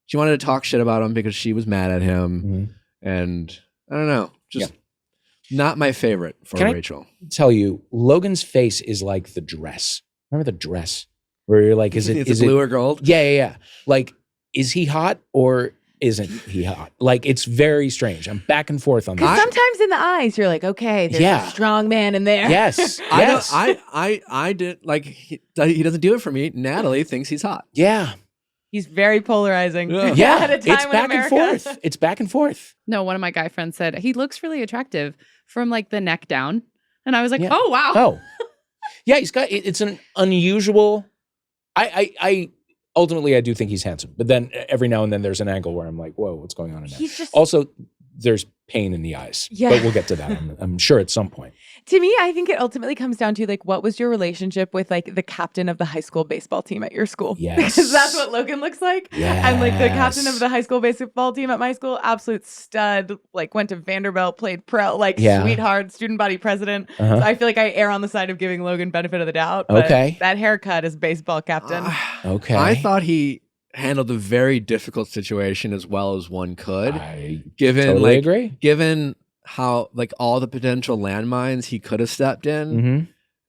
she wanted to talk shit about him because she was mad at him, Mhm. and I don't know, just not my favorite for Can I- Rachel. Tell you, Logan's face is like the dress. Remember the dress? Where you're like, is it blue or gold? Yeah. Like, is he hot or isn't he hot? Like, it's very strange. I'm back and forth on Because that. sometimes in the eyes, you're like, okay, there's Yeah. a strong man in there. Yes. I don't. Yes. I did like he doesn't do it for me. Natalie thinks he's hot. Yeah. He's very polarizing. Yeah. Yeah. At a time It's in back America. and forth. It's back and forth. No, one of my guy friends said he looks really attractive from like the neck down. And I was like, Yeah. oh, wow. Oh. Yeah, he's got it's an unusual. I ultimately I do think he's handsome. But then every now and then there's an angle where I'm like, whoa, what's going on in there? He's just, Also, there's pain in the eyes. Yeah. But we'll get to that. I'm sure at some point. to me, I think it ultimately comes down to like, what was your relationship with like the captain of the high school baseball team at your school? Yes. Because that's what Logan looks like. And like the captain Yes. of the high school baseball team at my school, absolute stud, like went to Vanderbilt, played pro, like Yeah. sweetheart, student body president. Uh-huh. So I feel like I err on the side of giving Logan benefit of the doubt. But Okay. that haircut is baseball captain. Okay. I thought he handled a very difficult situation as well as one could. I given totally like agree. given how like all the potential landmines he could have stepped in, Mm-hmm.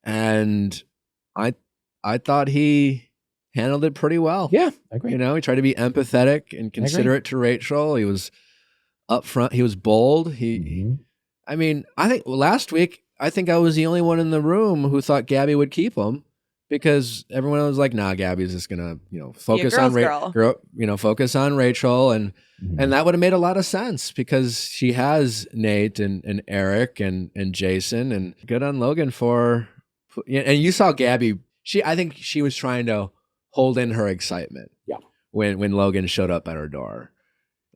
and I thought he handled it pretty well. Yeah, I agree. He tried to be empathetic and considerate to Rachel. He was upfront. He was bold. Mhm. I mean, I think last week I was the only one in the room who thought Gabby would keep him, because everyone was like, "Nah, Gabby's just gonna focus on focus on Rachel," and that would have made a lot of sense because she has Nate and Eric and Jason, and good on Logan for. And you saw Gabby. I think she was trying to hold in her excitement. Yeah. When Logan showed up at her door,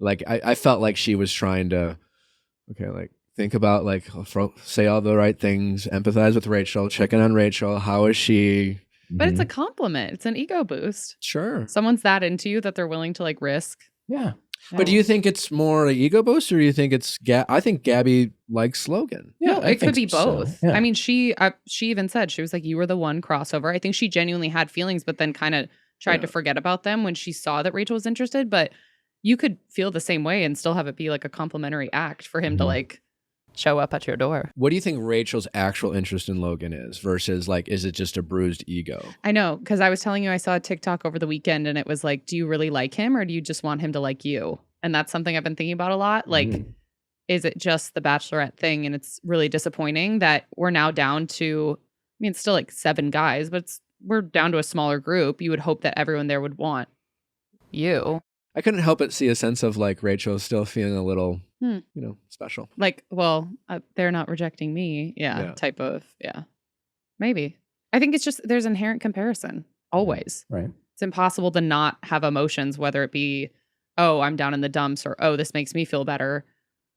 like I felt like she was trying to, think about say all the right things, empathize with Rachel, check in on Rachel. How is she? But it's a compliment. It's an ego boost. Sure. Someone's that into you that they're willing to like risk. Yeah. But do you think it's more an ego boost, or do you think it's I think Gabby likes Logan. No, I it could think be so. both. Yeah. I mean, she even said, she was like, you were the one crossover. I think she genuinely had feelings, but then kind of tried to forget about them when she saw that Rachel was interested. But you could feel the same way and still have it be like a complimentary act for him to like show up at your door. What do you think Rachel's actual interest in Logan is versus is it just a bruised ego? I know, because I was telling you I saw a TikTok over the weekend and it was like, do you really like him or do you just want him to like you? And that's something I've been thinking about a lot. Like, is it just the Bachelorette thing? And it's really disappointing that we're now down to, I mean, it's still like 7 guys, but we're down to a smaller group. You would hope that everyone there would want you. I couldn't help but see a sense of like Rachel still feeling a little, special. Like, well, they're not rejecting me. Yeah. Type of, maybe. I think it's just there's inherent comparison always. Right. It's impossible to not have emotions, whether it be, oh, I'm down in the dumps, or, oh, this makes me feel better.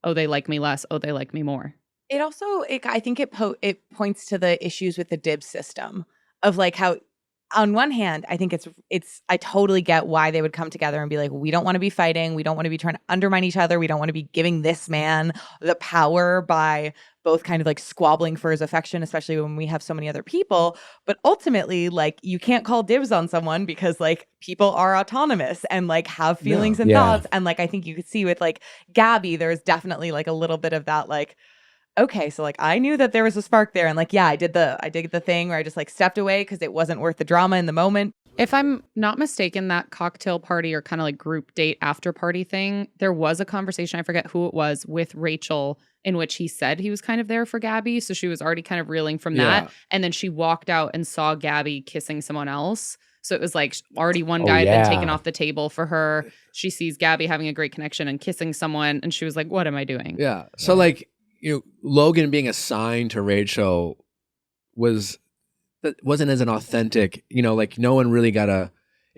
Oh, they like me less. Oh, they like me more. It also, I think it points to the issues with the DIB system of like how, on one hand, I think I totally get why they would come together and be like, we don't want to be fighting. We don't want to be trying to undermine each other. We don't want to be giving this man the power by both kind of like squabbling for his affection, especially when we have so many other people. But ultimately, like, you can't call dibs on someone because like people are autonomous and like have feelings and thoughts. And like, I think you could see with like Gabby, there's definitely like a little bit of that, like, okay, so like I knew that there was a spark there, and like, I did the thing where I just like stepped away because it wasn't worth the drama in the moment. If I'm not mistaken, that cocktail party or kind of like group date after party thing, there was a conversation, I forget who it was, with Rachel in which he said he was kind of there for Gabby. So she was already kind of reeling from that. And then she walked out and saw Gabby kissing someone else. So it was like already one guy had been taken off the table for her. She sees Gabby having a great connection and kissing someone. And she was like, what am I doing? Yeah. So like, Logan being assigned to Rachel wasn't as an authentic, like no one really it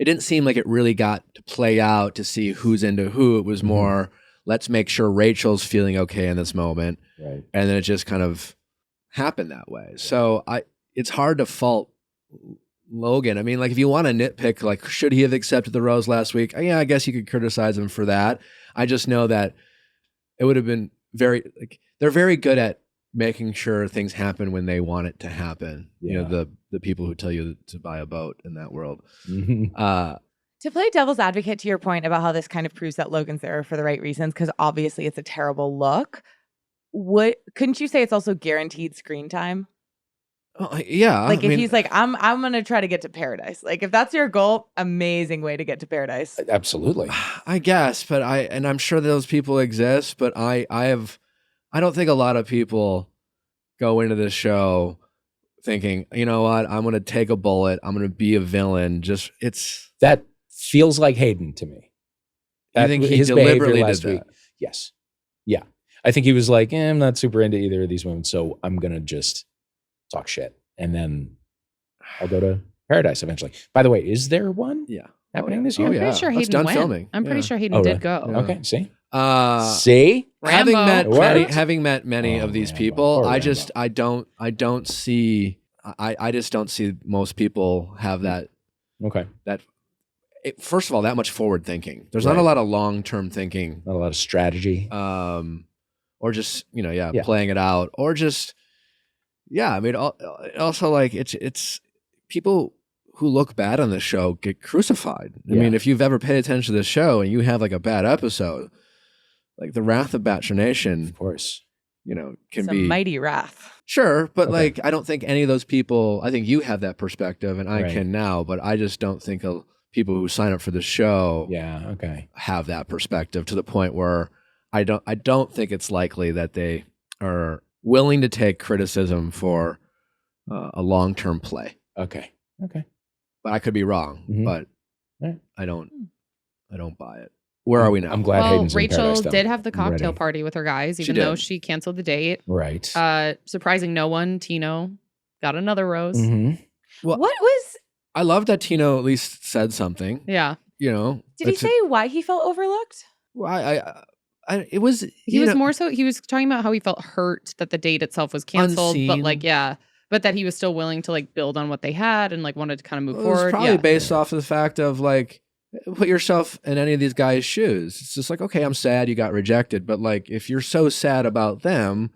didn't seem like it really got to play out to see who's into who. It was more, let's make sure Rachel's feeling okay in this moment. Right. And then it just kind of happened that way. So it's hard to fault Logan. I mean, like if you want to nitpick, like should he have accepted the rose last week? Yeah, I guess you could criticize him for that. I just know that it would have been they're very good at making sure things happen when they want it to happen. Yeah. The people who tell you to buy a boat in that world. To play devil's advocate to your point about how this kind of proves that Logan's there for the right reasons, because obviously it's a terrible look. Couldn't you say it's also guaranteed screen time? Yeah. Like if he's like, I'm gonna try to get to paradise. Like if that's your goal, amazing way to get to paradise. Absolutely. I guess, but I'm sure those people exist, but I don't think a lot of people go into this show thinking, you know what, I'm going to take a bullet. I'm going to be a villain. That feels like Hayden to me. I think he deliberately did that. Yes. Yeah. I think he was like, I'm not super into either of these women, so I'm going to just talk shit. And then I'll go to paradise eventually. By the way, is there one happening this year? I'm pretty sure Hayden went. Filming. I'm pretty sure Hayden did go. Yeah. Okay, see? See? Rambo. Having met many of these people, I just don't see most people have that. Okay. First of all, that much forward thinking. There's not a lot of long-term thinking. Not a lot of strategy. Or just, playing it out. Or just, I mean, also like it's people who look bad on this show get crucified. I mean, if you've ever paid attention to this show and you have like a bad episode, like the wrath of Bachelor Nation, of course, can be mighty wrath. Sure, but like I don't think any of those people. I think you have that perspective, and I can now. But I just don't think people who sign up for the show, have that perspective to the point where I don't think it's likely that they are willing to take criticism for a long-term play. Okay. But I could be wrong. But I don't buy it. Where are we now? I'm glad Hayden's in Rachel paradise, though. did have the cocktail party with her guys, even though she canceled the date. Right. Surprising no one, Tino got another rose. Well, I love that Tino at least said something. Yeah. Did he say why he felt overlooked? Well, he was more so, he was talking about how he felt hurt that the date itself was canceled, unseen. but like, but that he was still willing to like build on what they had and like wanted to kind of move forward. It's probably based off of the fact of like, put yourself in any of these guys' shoes. It's just like, okay, I'm sad you got rejected, but like, if you're so sad about them,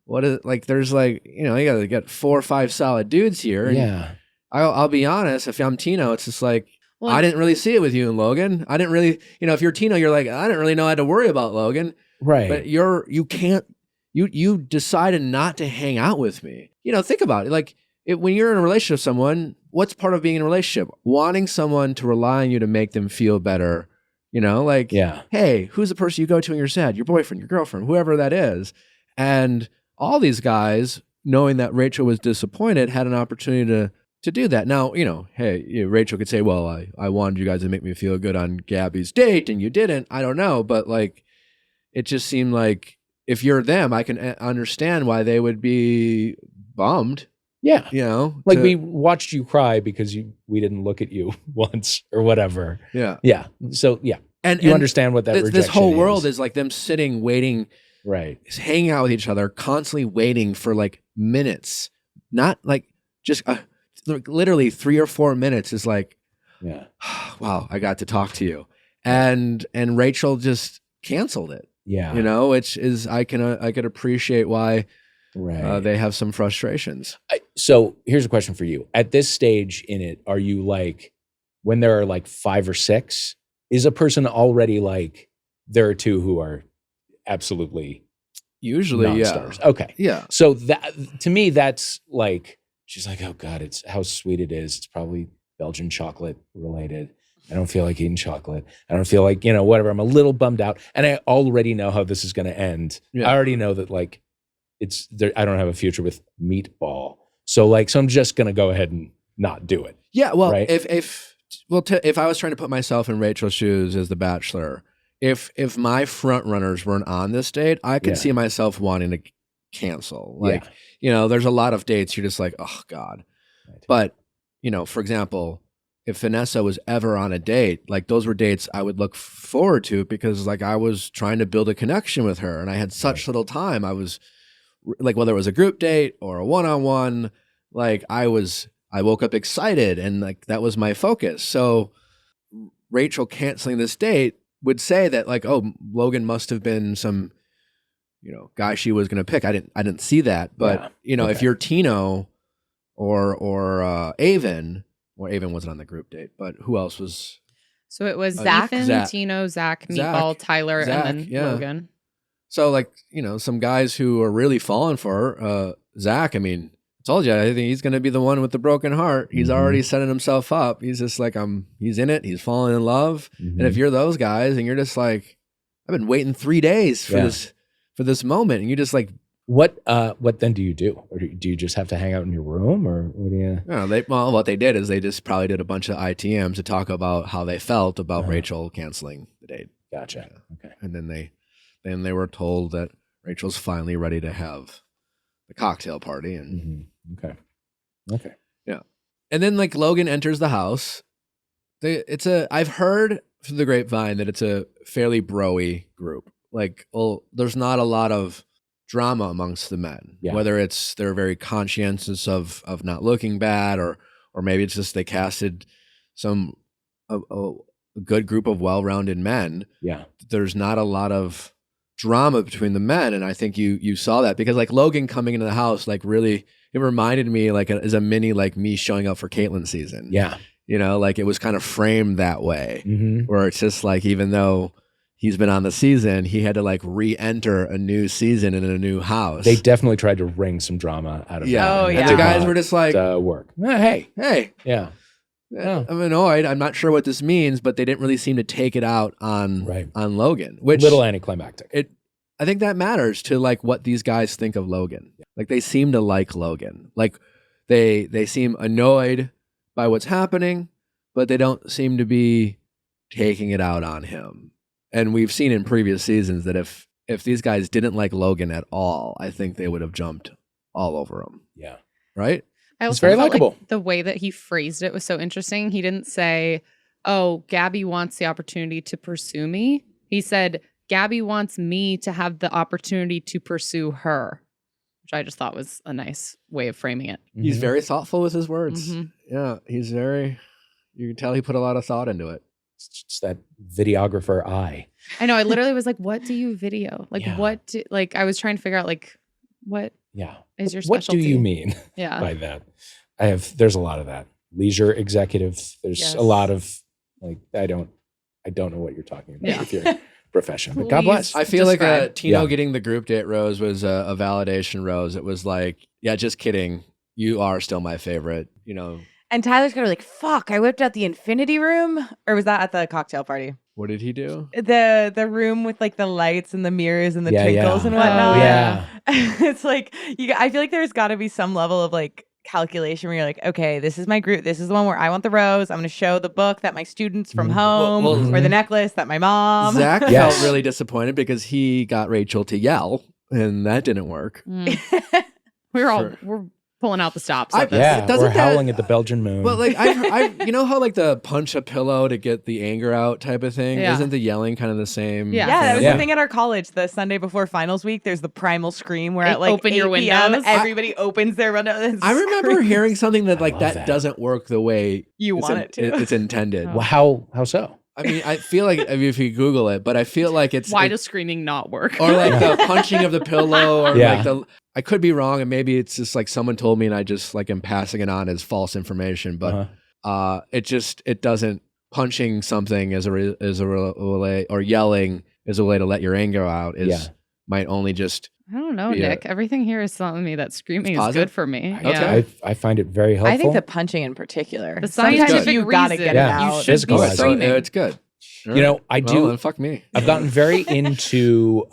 what is like? There's like, you gotta get 4 or 5 solid dudes here. And I'll be honest. If I'm Tino, it's just like, I didn't really see it with you and Logan. I didn't really, if you're Tino, you're like, I didn't really know I had to worry about Logan. Right. But you decided not to hang out with me. Think about it. Like when you're in a relationship with someone, what's part of being in a relationship? Wanting someone to rely on you to make them feel better. Hey, who's the person you go to when you're sad? Your boyfriend, your girlfriend, whoever that is. And all these guys, knowing that Rachel was disappointed, had an opportunity to do that. Now, hey, Rachel could say, well, I wanted you guys to make me feel good on Gabby's date and you didn't. I don't know. But like, it just seemed like if you're them, I can understand why they would be bummed. Yeah. Like we watched you cry because we didn't look at you once or whatever. Yeah. Yeah. So yeah. And you understand what that rejection this whole world is like them sitting, waiting, right, hanging out with each other, constantly waiting for like minutes, not like just literally 3 or 4 minutes is like, yeah, wow, I got to talk to you. And Rachel just canceled it. Yeah. Which is, I could appreciate why right. They have some frustrations. So here's a question for you. At this stage in it, are you like, when there are like 5 or 6, is a person already like, there are 2 who are absolutely usually non-stars? Yeah. Okay. Yeah. So that, to me, that's like, she's like, oh God, it's how sweet it is. It's probably Belgian chocolate related. I don't feel like eating chocolate. I don't feel like, whatever. I'm a little bummed out. And I already know how this is going to end. Yeah. I already know that like, it's there. I don't have a future with meatball. So I'm just going to go ahead and not do it. Yeah. Well, right? if I was trying to put myself in Rachel's shoes as the Bachelor, if my front runners weren't on this date, I could see myself wanting to cancel. Like, there's a lot of dates you're just like, oh God. Right. But, for example, if Vanessa was ever on a date, like those were dates I would look forward to because like I was trying to build a connection with her and I had such little time. I was like, whether it was a group date or a one-on-one, like I woke up excited and like that was my focus. So Rachel canceling this date would say that like, oh, Logan must have been some, guy she was going to pick. I didn't see that. But, if you're Tino or Avon, well, Avon wasn't on the group date, but who else was? So it was Zach? Ethan, Tino, Zach, Meatball, Tyler, and then Logan. So like, some guys who are really falling for her, Zach, I mean, I told you, I think he's going to be the one with the broken heart. He's already setting himself up. He's just like, he's in it. He's falling in love. And if you're those guys and you're just like, I've been waiting 3 days for this moment. And you just like, what then do you do? Or do you just have to hang out in your room or what do you? No, what they did is they just probably did a bunch of ITMs to talk about how they felt about Rachel canceling the date. Gotcha. Yeah. Okay. And then they were told that Rachel's finally ready to have the cocktail party. And Okay. Yeah. And then like Logan enters the house. I've heard through the grapevine that it's a fairly bro-y group. Like, there's not a lot of drama amongst the men, whether it's they're very conscientious of not looking bad or maybe it's just they casted a good group of well-rounded men. Yeah. There's not a lot of drama between the men. And I think you saw that because like Logan coming into the house, like really, it reminded me like as a mini, like me showing up for Caitlyn's season. Yeah. Like it was kind of framed that way where it's just like, even though he's been on the season, he had to like re-enter a new season in a new house. They definitely tried to wring some drama out of him. Oh, yeah. And the guys were just like, work. Hey. Yeah. I'm annoyed. I'm not sure what this means, but they didn't really seem to take it out on Logan, which little anticlimactic. I think that matters to like what these guys think of Logan. Like they seem to like Logan. Like they seem annoyed by what's happening, but they don't seem to be taking it out on him. And we've seen in previous seasons that if these guys didn't like Logan at all, I think they would have jumped all over him. Yeah. Right? I also very felt likable. like the way that he phrased it was so interesting. He didn't say, oh, Gabby wants the opportunity to pursue me. He said, Gabby wants me to have the opportunity to pursue her, which I just thought was a nice way of framing it. He's very thoughtful with his words. Yeah, you can tell he put a lot of thought into it. It's that videographer eye. I know. I literally was like, what do you video? Like, I was trying to figure out like, what is your specialty? What do you mean by that? There's a lot of that. Leisure executive. There's a lot of like, I don't know what you're talking about with your profession, but God bless. I feel like Tino getting the group date rose was a validation rose. It was like, yeah, just kidding. You are still my favorite, And Tyler's kind of like, fuck, I whipped out the infinity room. Or was that at the cocktail party? What did he do? The room with like the lights and the mirrors and the twinkles and whatnot. Yeah. It's like, I feel like there's got to be some level of like calculation where you're like, okay, this is my group. This is the one where I want the rose. I'm going to show the book that my students from home or the necklace that my mom. Zach Yes. felt really disappointed because he got Rachel to yell, and that didn't work. We're pulling out the stops. I- of this. Yeah, Doesn't we're that- howling at the Belgian moon. But like you know how like the punch a pillow to get the anger out type of thing? Yeah. Isn't the yelling kind of the same? Yeah. Yeah, that was Yeah. the thing at our college. The Sunday before finals week, there's the primal scream where They at like open your 8 p.m., windows. everybody opens their windows. and I remember screams. hearing something that like love that that. doesn't work the way You it's want it to. it's intended. Well, how so? I mean, I feel like if you Google it, but I feel like it's Why does screaming not work? or like the punching of the pillow, or Yeah. like the. I could be wrong, and maybe it's just like someone told me, and I just like am passing it on as false information. But Uh-huh. it doesn't punching something as a way, or yelling as a way to let your anger out might only just. I don't know, Yeah. Nick. Everything here is telling me that screaming is Positive? good for me. Okay. Yeah. I find it very helpful. I think the punching in particular. The Sometimes scientific you gotta reason get Yeah. it you out. should be Physical, So, screaming. it's good. You know, I Well, do. then fuck me. I've gotten very into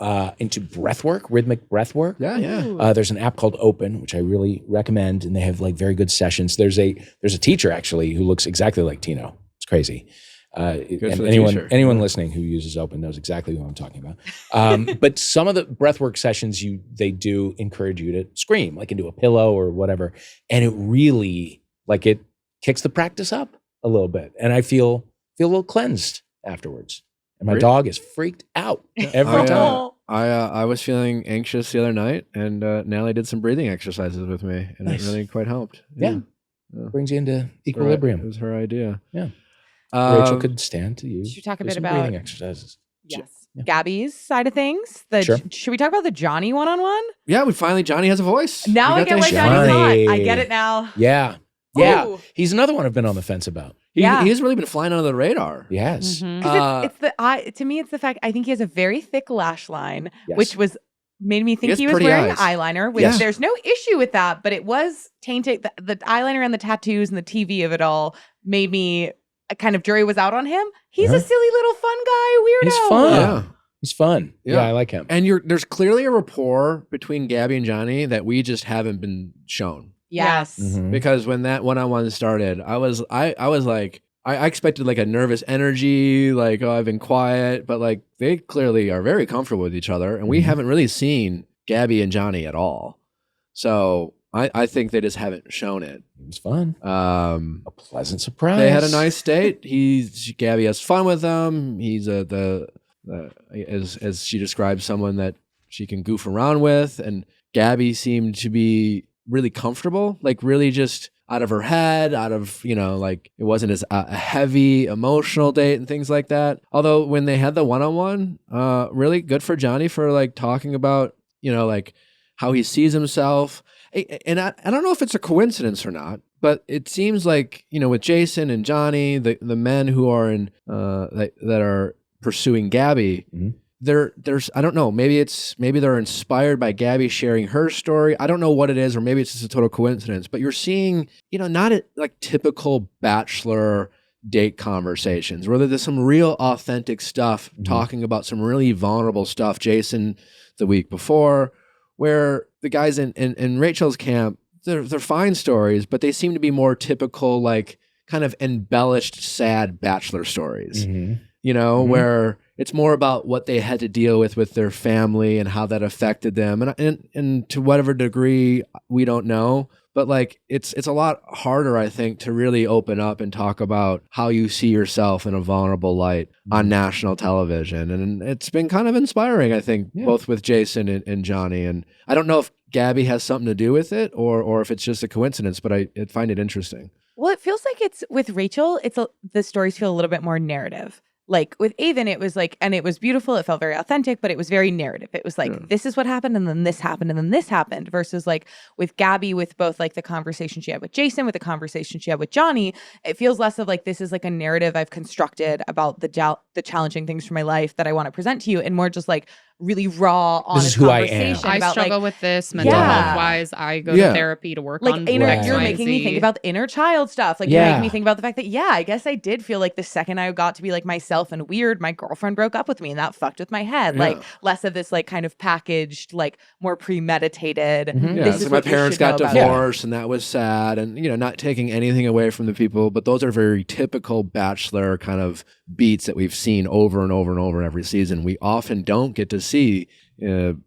breath work, rhythmic breath work. Yeah, yeah. There's an app called Open, which I really recommend, and they have like very good sessions. There's a teacher actually who looks exactly like Tino. It's crazy. And for the anyone teacher. listening who uses Open knows exactly who I'm talking about. But some of the breathwork sessions they do encourage you to scream, like into a pillow or whatever, and it really like it kicks the practice up a little bit, and I feel a little cleansed afterwards. And my Really? dog is freaked out every time. I was feeling anxious the other night, and Natalie did some breathing exercises with me, and Nice. it really quite helped. Yeah. Brings you into It equilibrium. was her idea. Yeah. Rachel Um, could stand to use. Should we talk a do bit some about breathing exercises? yes, Yeah. Gabby's side of things? Sure. Should we talk about the Johnny one-on-one? Yeah, Johnny has a voice. Now We I got get that why shit. Johnny's Johnny. hot. I get it now. Yeah. Yeah. Ooh. He's another one I've been on the fence about. Yeah. He's really been flying under the radar. Yes. Mhm. 'Cause to me, it's the fact I think he has a very thick lash line, Yes. which made me think has he was pretty wearing eyes. eyeliner, which Yeah. there's no issue with that, but it was tainted. The eyeliner and the tattoos and the TV of it all made me kind of jury was out on him. He's a Uh-huh. silly little fun guy, weirdo. He's fun. Yeah. He's fun. Yeah. Yeah, I like him. And there's clearly a rapport between Gabby and Johnny that we just haven't been shown. Yes. Mhm. Because when that one-on-one started, I was like, I expected like a nervous energy, like, oh, I've been quiet, but like they clearly are very comfortable with each other, and we Mhm. haven't really seen Gabby and Johnny at all. So I think they just haven't shown it. It was fun. A Pleasant surprise. They had a nice date. Gabby has fun with them. He's as she describes, someone that she can goof around with, and Gabby seemed to be really comfortable, like really just out of her head, like it wasn't as a heavy emotional date and things like that. Although when they had the one-on-one, really good for Johnny for like talking about, like how he sees himself. And I don't know if it's a coincidence or not, but it seems like, with Jason and Johnny, the men who are in that are pursuing Gabby, Mhm. there's I don't know, maybe they're inspired by Gabby sharing her story. I don't know what it is, or maybe it's just a total coincidence, but you're seeing, not like typical Bachelor date conversations, where there's some real authentic stuff, Mhm. talking about some really vulnerable stuff. Jason the week before, where the guys in Rachel's camp, they're fine stories, but they seem to be more typical, like kind of embellished, sad Bachelor stories. Mhm. Mhm. Where it's more about what they had to deal with their family and how that affected them, and to whatever degree we don't know. But like it's a lot harder, I think, to really open up and talk about how you see yourself in a vulnerable light on national television. And it's been kind of inspiring, I think, Yeah. both with Jason and Johnny. And I don't know if Gabby has something to do with it or if it's just a coincidence, but I find it interesting. Well, it feels like it's with Rachel, the stories feel a little bit more narrative. Like with Avon, it was like, and it was beautiful. It felt very authentic, but it was very narrative. It was like, this is what happened, and then this happened, and then this happened. Versus like with Gabby, with both like the conversation she had with Jason, with the conversation she had with Johnny, it feels less of like, this is like a narrative I've constructed about the challenging things from my life that I want to present to you, and more just like really raw, honest is who I am. conversation I about struggle like, with this mental Yeah. health wise. I go Yeah. to therapy to work like on inner, X, you're Y, making and me Z. think about the inner child stuff. Like Yeah. you're making me think about the fact that, yeah, I guess I did feel like the second I got to be like myself and weird, my girlfriend broke up with me and that fucked with my head. Yeah. Like less of this like kind of packaged, like more premeditated. Mhm. Yeah, This so is my what you parents should know got about divorced, and that was sad. And not taking anything away from the people, but those are very typical Bachelor kind of beats that we've seen over and over and over every season. We often don't get to see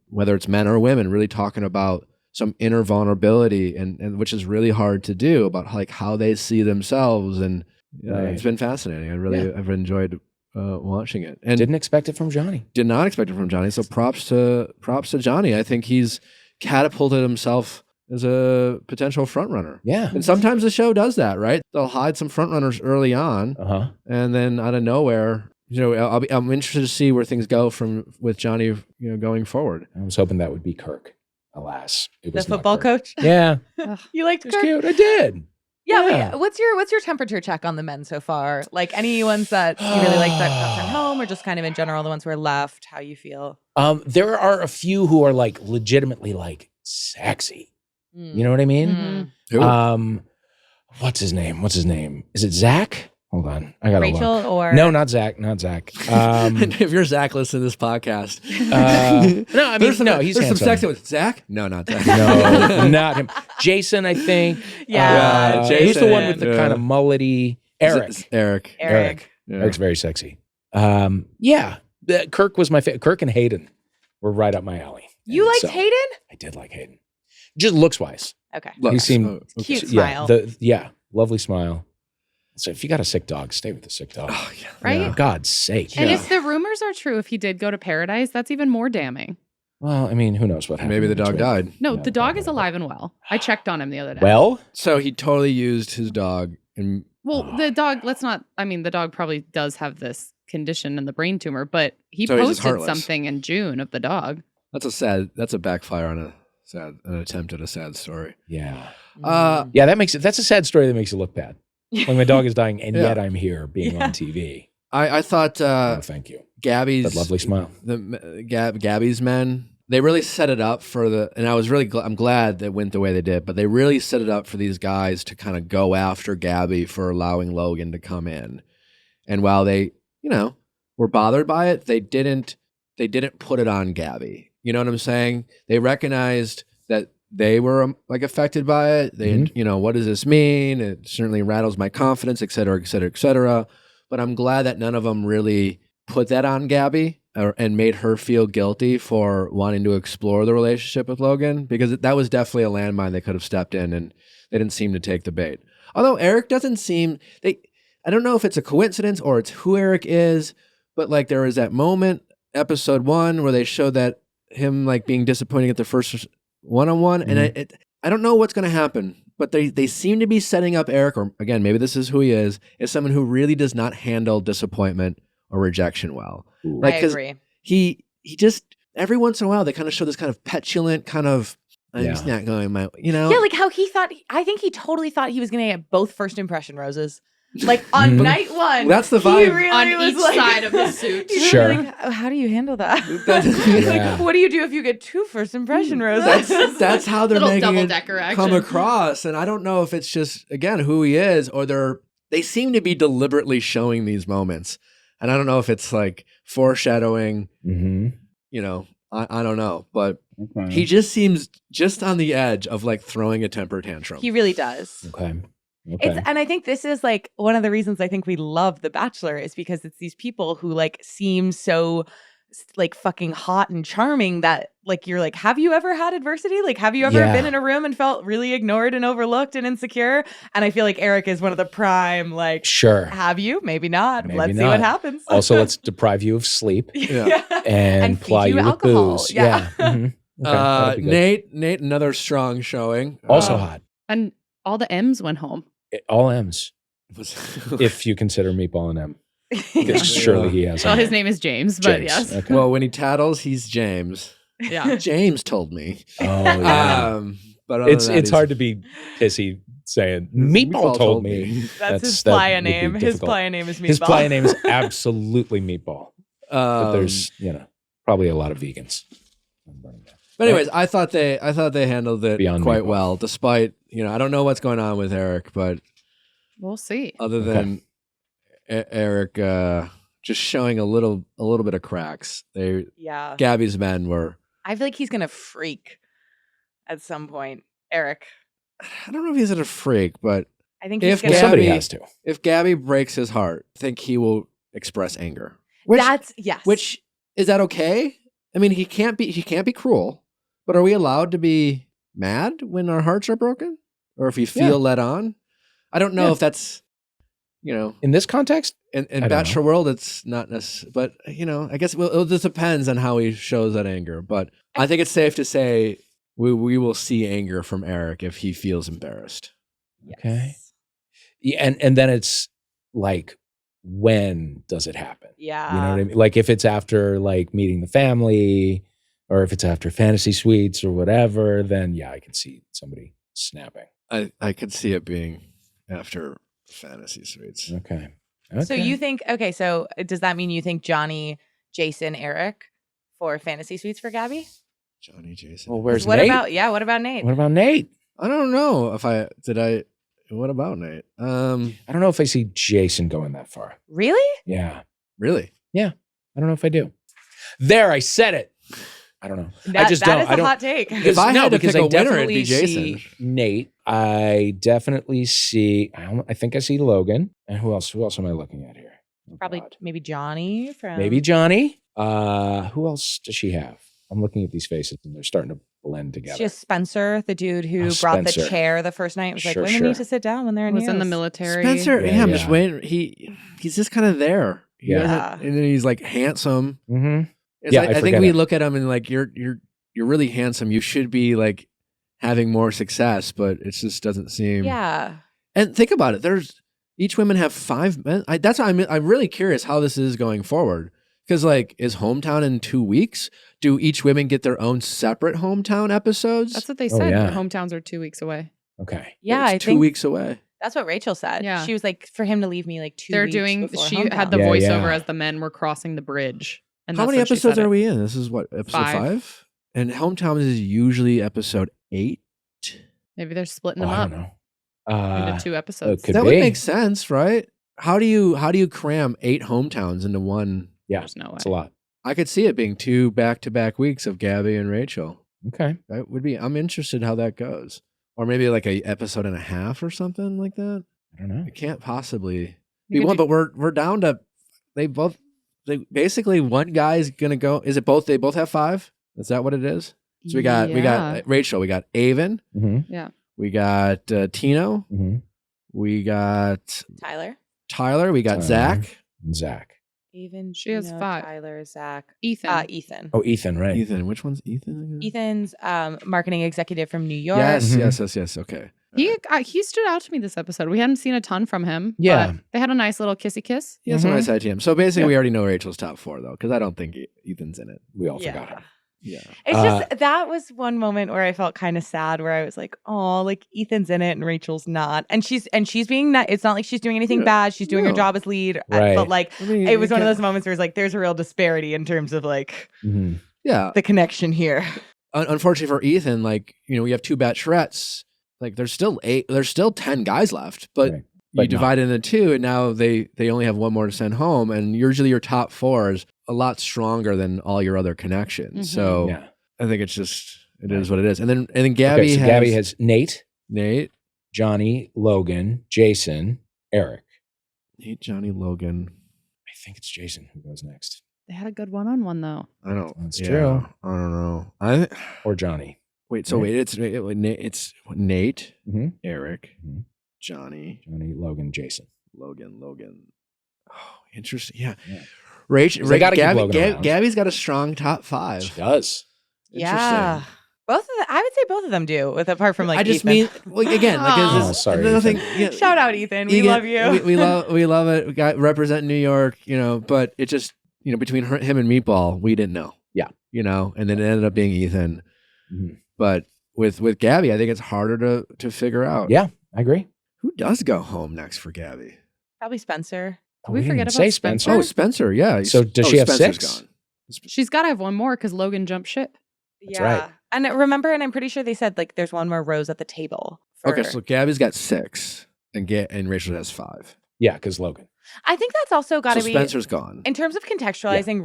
whether it's men or women really talking about some inner vulnerability, and which is really hard to do, about like how they see themselves. And Right. it's been fascinating. I've enjoyed watching it, and Didn't expect it from Johnny. did not expect it from Johnny. So props to Johnny. I think he's catapulted himself as a potential front runner. Yeah. And sometimes the show does that, right? They'll hide some front runners early on, Uh-huh. and then out of nowhere, I'm interested to see where things go with Johnny, going forward. I was hoping that would be Kirk. Alas, it The was not football Kirk. coach. Yeah. You liked It was Kirk? cute. I did. Yeah, Yeah. Wait, what's your temperature check on the men so far? Like any ones that you really like that sent home, or just kind of in general the ones who are left? How you feel? There are a few who are like legitimately like sexy. You know what I mean? Mhm. Who? What's his name? Is it Zach? Hold on. I gotta Rachel look. or No, not Zach. If you're Zach listening to this podcast, no, I mean, he's he's some handsome. sexy with Zach. No, not Zach. No, not him. Jason, I think. Yeah. Who's the Jason. one with the kind of mullety? Eric. Eric. Eric. Yeah. Eric's very sexy. Yeah. Kirk was my favorite. Kirk and Hayden were right up my alley. You And liked so Hayden? I did like Hayden. Just looks wise. Okay. He Looks. seemed Cute yeah, smile. lovely smile. So if you got a sick dog, stay with the sick dog. Oh, yeah. Right? For God's sake. And Yeah. if the rumors are true, if he did go to paradise, that's even more damning. Well, I mean, who knows what happened? Maybe the That's dog right. died. No, Yeah, the dog is probably. alive and well. I checked on him the other day. Well, So he totally used his dog, and Well, the dog, the dog probably does have this condition and the brain tumor, but he So he's just posted heartless. something in June of the dog. that's a backfire on an attempt at a sad story. yeah. Uh, Yeah, that's a sad story that makes you look bad. When my dog is dying and Yeah. yet I'm here being on TV. I thought Oh, thank you. Gabby's That lovely smile. Gabby's men, they really set it up for and I was really I'm glad that went the way they did, but they really set it up for these guys to kind of go after Gabby for allowing Logan to come in. And while they, were bothered by it, they didn't put it on Gabby. You know what I'm saying? They recognized that they were like affected by it. They, what does this mean? It certainly rattles my confidence, et cetera, et cetera, et cetera. But I'm glad that none of them really put that on Gabby and made her feel guilty for wanting to explore the relationship with Logan, because that was definitely a landmine they could have stepped in, and they didn't seem to take the bait. Although Eric doesn't seem, I don't know if it's a coincidence or it's who Eric is, but like there was that moment, episode 1, where they showed that him like being disappointing at the first one-on-one, and I don't know what's going to happen, but they seem to be setting up Eric, or again, maybe this is who he is someone who really does not handle disappointment or rejection well. I 'cause agree. He just, every once in a while, they kind of show this kind of petulant kind of, I'm Yeah. just not going my, Yeah, like how I think he totally thought he was going to get both first impression roses. Like on night one. That's the he vibe. really On was each like- side of the suit. He's Sure. really like, "Oh, how do you handle that? Yeah. Like, what do you do if you get 2 first impression roses? That's how they're Little making it double-decker action. come across. And I don't know if it's just, again, who he is, or they seem to be deliberately showing these moments. And I don't know if it's like foreshadowing, Mm-hmm. I don't know, but he just seems just on the edge of like throwing a temper tantrum. He really does. Okay. Okay. And I think this is like one of the reasons I think we love The Bachelor is because it's these people who like seem so like fucking hot and charming that like you're like, have you ever had adversity? Like, have you ever Yeah. been in a room and felt really ignored and overlooked and insecure? And I feel like Eric is one of the prime, like, Sure. have you? Maybe not. Maybe Let's see not. what happens. Also, let's deprive you of sleep Yeah. and feed ply you you with alcohol. booze. Yeah. Mhm. Okay, that'd be good. Nate, another strong showing. Also hot. And all the M's went home. All M's, was- if you consider Meatball an M. Because surely he has. Well, an his M. name is James, but James. yes. Okay. well, when he tattles, he's James. Yeah. James told me. Oh, yeah. But other it's than that, it's hard to be pissy saying Meatball told me. That's his that playa would be name. His difficult. playa name is Meatball. His playa name is absolutely Meatball. But Um, there's, Probably a lot of vegans. But anyways, I thought they handled it Beyond quite meatball. well, despite, I don't know what's going on with Eric, but We'll see. other than Eric just showing a little bit of cracks, Yeah. Gabby's men were. I feel like he's gonna freak at some point. Eric. I don't know if he's a freak, but I think If he's gonna. Somebody Gabby- has to. if Gabby breaks his heart, I think he will express anger. That's yes. Which is that okay? I mean, he can't be cruel, but are we allowed to be mad when our hearts are broken, or if we feel let on? I don't know Yeah. if that's, In this context, in I don't Bachelor world, it's not necessary. But I guess it just depends on how he shows that anger. But I think it's safe to say we will see anger from Eric if he feels embarrassed. Yes. Okay. yeah, and then it's like, when does it happen? Yeah. You know what I mean? Like if it's after like meeting the family, or if it's after fantasy suites or whatever, then yeah, I can see somebody snapping. I could see it being after fantasy suites. Okay. So you think so does that mean you think Johnny, Jason, Eric for fantasy suites for Gabby? Johnny, Jason. Well, where's What Nate? what about Nate? What about Nate? I don't know if what about Nate? I don't know if I see Jason going that far. Really? Yeah. Really? I don't know if I do. There, I said it. I don't know. That, I just that don't. is I a don't. hot take. If I had to because pick I a winner, it'd definitely be Jason. see Nate. I definitely see. I think I see Logan. And who else? Who else am I looking at here? Oh, Probably God. maybe Johnny from Maybe Johnny. Who else does she have? I'm looking at these faces and they're starting to blend together. She has Spencer, the dude who Oh, brought the Spencer. chair the first night. It was Sure, like, women sure. need to sit down when they're in Was in the heels. military. Spencer, Yeah, I'm yeah. just waiting. He's just kind of there. He Yeah. doesn't- and then he's like handsome. Mm-hmm. It's Yeah, like, I I think forget we it. look at him and like you're really handsome. You should be like having more success, but it just doesn't seem. Yeah. And think about it. Each women have 5 men. That's why I'm really curious how this is going forward. Because like, is Hometown in 2 weeks? Do each women get their own separate Hometown episodes? That's what they Oh, said. yeah. Hometowns are 2 weeks away. Okay. Yeah, it's I 2 think weeks away. that's what Rachel said. Yeah. She was like, for him to leave me like 2 They're weeks doing. before She had the Hometown. Yeah, voiceover yeah. as the men were crossing the bridge. And How that's many when she episodes said are it. we in? This is what, episode 5? And Hometowns is usually episode 8. Maybe they're splitting Oh, them I up don't know. into 2 episodes. could That be. would make sense, right? How do you cram 8 hometowns into one? Yeah, There's no way. it's a lot. I could see it being 2 back-to-back weeks of Gabby and Rachel. Okay. That would be. I'm interested how that goes, or maybe like a episode and a half or something like that. I don't know. It can't possibly You be could one, do- but we're down to they basically one guy's gonna go. Is it both? They both have 5. Is that what it is? So we got Yeah. Rachel, we got Avon, Mm-hmm. we got Tino, Mm-hmm. we got Tyler, we got Tyler. Zach, And Zach. even She has Gino, 5. Tyler, Zach, Ethan. Ethan. Oh, Ethan, right. Ethan. Which one's Ethan again? Ethan's marketing executive from New York. Yes, Mhm. yes. Okay. He stood out to me this episode. We hadn't seen a ton from him. Yeah. but they had a nice little kissy kiss. He has some Mhm. nice ITM. So basically, Yeah. we already know Rachel's top 4 though, because I don't think Ethan's in it. We all Yeah. forgot him. Yeah. It's just that was one moment where I felt kind of sad, where I was like, "Oh, like Ethan's in it and Rachel's not," and she's being not. It's not like she's doing anything Yeah. bad. She's doing her No. job as lead, Right. but like I mean, it was you one of can't- those moments where it's like, there's a real disparity in terms of like Mhm. Yeah. the connection here. Unfortunately for Ethan, like we have 2 bachelorettes. Like there's still 8. There's still 10 guys left, but Right. you But divide it into 2, and now they only have 1 more to send home. And usually your top 4 is a lot stronger than all your other connections. Mhm. So Yeah. I think it's just it is what it is. And then Gabby Okay, so has Gabby has Nate, Nate, Logan, Jason, Eric. Johnny, Logan. I think it's Jason who goes next. They had a good one-on-one though. I don't. That's yeah, true. I don't know. Or Johnny. Wait. So Right. wait. It's Nate, Mm-hmm. Eric, Mhm. Johnny, Johnny, Logan, Jason. Logan. Oh, interesting. Yeah. Yeah. Rachel, They gotta keep Logan around. Gabby's got a strong top 5. She does. Yeah, both of them. I would say both of them do. With apart from like I just Ethan. mean, well, again, like Oh, it's sorry, nothing. Ethan. Yeah, Shout out Ethan, we love you. We love it. We got represent New York, but it just between him and Meatball, we didn't know. Yeah. And then it ended up being Ethan. Mhm. But with Gabby, I think it's harder to figure out. Yeah, I agree. Who does go home next for Gabby? Probably Spencer. Did we didn't forget even about say Spencer? Oh, Spencer. Yeah. So does she have Spencer's 6? gone. She's got to have one more because Logan jumped ship. That's right. And remember, and I'm pretty sure they said like there's one more rose at the table. Okay, so Gabby's got 6 and Rachel has 5. Yeah, because Logan. I think that's also got to So be Spencer's gone. in terms of contextualizing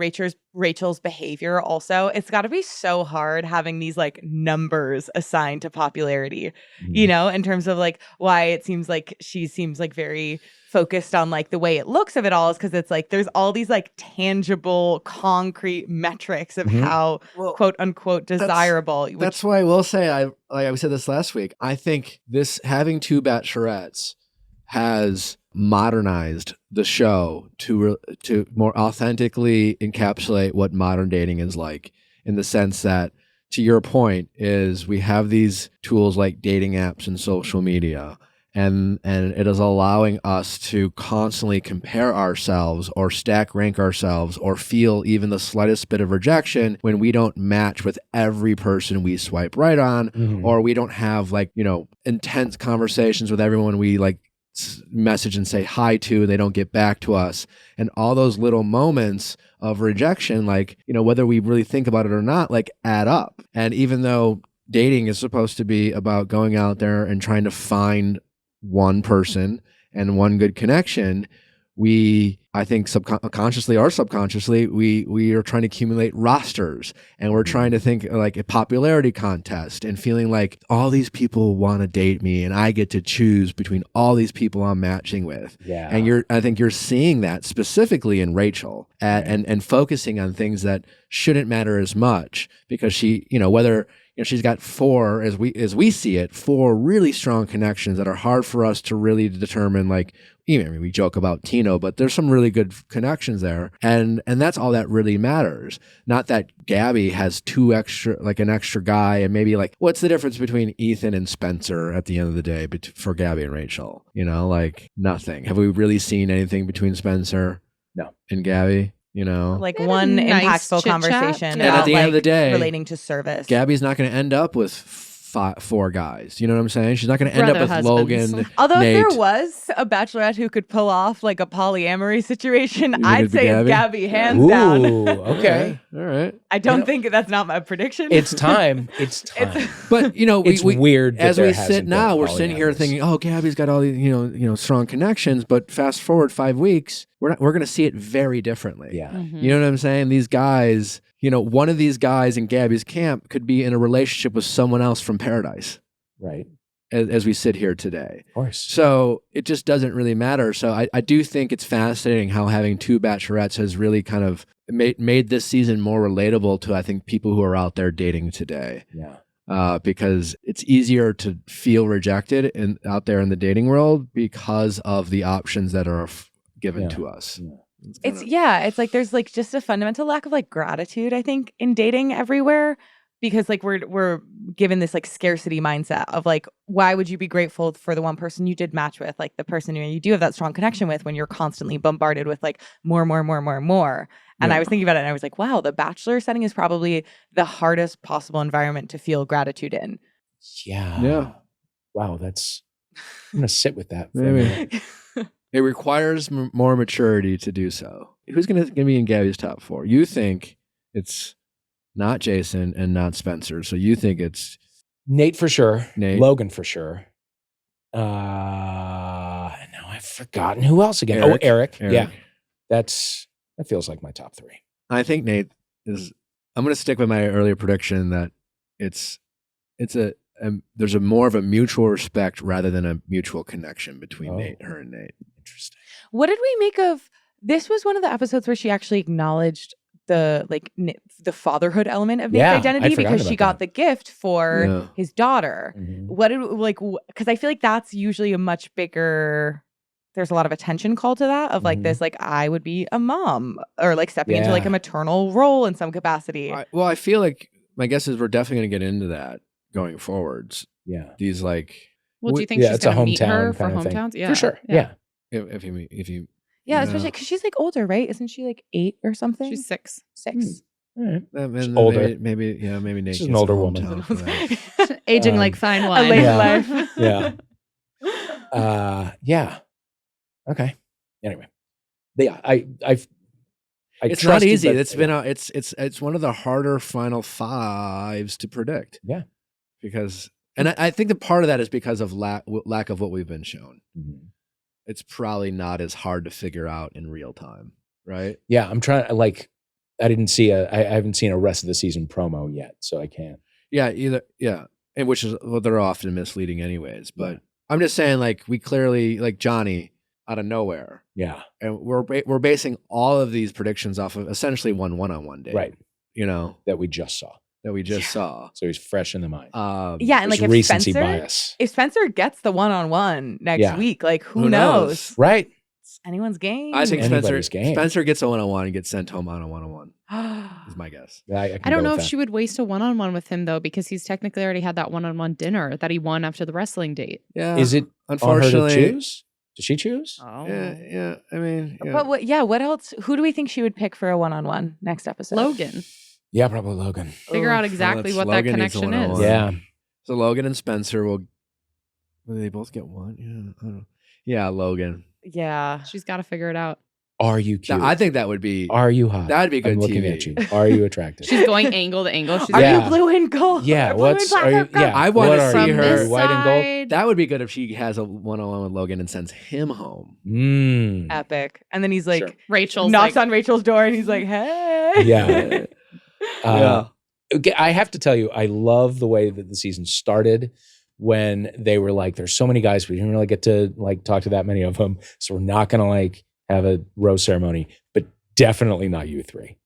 Rachel's behavior. Also, it's got to be so hard having these like numbers assigned to popularity. You know, in terms of like why it seems like she seems like very focused on like the way it looks of it all is because it's like there's all these like tangible, concrete metrics of how quote unquote desirable. That's why I will say I said this last week. I think this having 2 bachelorettes has modernized the show to more authentically encapsulate what modern dating is like, in the sense that, to your point, is we have these tools like dating apps and social media, and it is allowing us to constantly compare ourselves or stack rank ourselves or feel even the slightest bit of rejection when we don't match with every person we swipe right on, or we don't have like, you know, intense conversations with everyone we like message and say hi to, and they don't get back to us. And all those little moments of rejection, like, you know, whether we really think about it or not, like add up. And even though dating is supposed to be about going out there and trying to find one person and one good connection, I think consciously or subconsciously, we are trying to accumulate rosters, and we're trying to think like a popularity contest and feeling like all these people want to date me and I get to choose between all these people I'm matching with. Yeah. And I think you're seeing that specifically in Rachel and focusing on things that shouldn't matter as much, because she, you know, whether, you know, she's got 4, as we see it, 4 really strong connections that are hard for us to really determine. Like, even, I mean, we joke about Tino, but there's some really good connections there, and that's all that really matters. Not that Gabby has 2 extra, like an extra guy, and maybe like, what's the difference between Ethan and Spencer at the end of the day for Gabby and Rachel? You know, like nothing. Have we really seen anything between Spencer and Gabby? You know, like one nice impactful chit-chat. conversation And about at the end of the day, relating to service. Gabby's not going to end up with 4 guys. You know what I'm saying? She's not going to end up Brother with husbands. Logan. Although Nate. if there was a bachelorette who could pull off like a polyamory situation, think I'd it'd be say Gabby? it's Gabby, hands down. Okay. All right. I don't think that's not my prediction. It's time. It's time. But you know, It's weird that as there we hasn't sit now, been we're sitting here polyamorous. thinking, oh, Gabby's got all these, you know, strong connections. But fast forward 5 weeks, we're going to see it very differently. Yeah. You know what I'm saying? These guys, you know, one of these guys in Gabby's camp could be in a relationship with someone else from Paradise, Right. as we sit here today. Of course. So it just doesn't really matter. So I do think it's fascinating how having 2 bachelorettes has really kind of made this season more relatable to, I think, people who are out there dating today. Yeah. Because it's easier to feel rejected out there in the dating world because of the options that are given to us. Yeah. It's like there's like just a fundamental lack of like gratitude, I think, in dating everywhere, because like we're given this like scarcity mindset of like, why would you be grateful for the one person you did match with, like the person you do have that strong connection with, when you're constantly bombarded with like more. And I was thinking about it and I was like, wow, the bachelor setting is probably the hardest possible environment to feel gratitude in. Yeah. Yeah. Wow. I'm going to sit with that. For Maybe. a minute. It requires more maturity to do so. Who's going to be in Gabby's top 4? You think it's not Jason and not Spencer. So you think it's Nate for sure. Nate. Logan for sure. Now I've forgotten who else again. Eric. Oh, Eric. Eric. Yeah. That feels like my top 3. I think Nate is. I'm going to stick with my earlier prediction that there's a more of a mutual respect rather than a mutual connection between her and Nate. Interesting. What did we make of this? Was one of the episodes where she actually acknowledged the the fatherhood element of Nate's Yeah, identity, I'd forgotten because she about got that. the gift for his daughter. Mhm. What did because I feel like that's usually a much bigger. There's a lot of attention called to that of like Mhm. this, like I would be a mom or like stepping into like Yeah. a maternal role in some capacity. I feel like my guess is we're definitely going to get into that going forwards. Yeah. These like Well, do you think Yeah, she's it's a going to meet her hometown for kind of thing. hometowns? Yeah. For sure. Yeah. if you Yeah, especially because she's like older, right? Isn't she like 8 or something? She's 6. 6. All right. and older. maybe Nate She's an gets a older woman. hometown for that. Aging like fine A wine. late Yeah. life. Yeah. Yeah. Okay. Anyway. It's not easy. It's been it's one of the harder final fives to predict. Yeah. Because I think the part of that is because of lack of what we've been shown. Mm-hmm. It's probably not as hard to figure out in real time, right? Yeah, I'm trying. I haven't seen a rest of the season promo yet, so I can't. Yeah, and which is they're often misleading anyways. But I'm just saying, like, we clearly like Johnny out of nowhere. Yeah, and we're basing all of these predictions off of essentially one-on-one date, right? That we just saw. So he's fresh in the mind. And like if recency bias. If Spencer gets the one-on-one next week, like who knows? Right? It's anyone's game. I think Spencer gets a one-on-one and gets sent home on a one-on-one. Is my guess. I don't know if she would waste a one-on-one with him though, because he's technically already had that one-on-one dinner that he won after the wrestling date. Yeah. Is it unfortunately on her to choose? Does she choose? Oh. Yeah. I mean, but what else? Who do we think she would pick for a one-on-one next episode? Logan. Yeah, probably Logan. Figure out exactly what Logan that connection is. Yeah. So Logan and Spencer will they both get one? Yeah, I don't know. Yeah, Logan. Yeah. She's got to figure it out. Are you cute? I think that would be. Are you hot? That'd be good I'm looking TV. at you. Are you attractive? She's going angle to angle. She's Are you blue and gold? Yeah. Are I want to see her white and gold. That would be good if she has a one-on-one with Logan and sends him home. Epic. And then he's like, Rachel knocks on Rachel's door and he's like, hey. Yeah. Okay, I have to tell you, I love the way that the season started when they were like, there's so many guys, we didn't really get to like talk to that many of them. So we're not going to like have a rose ceremony, but definitely not you three.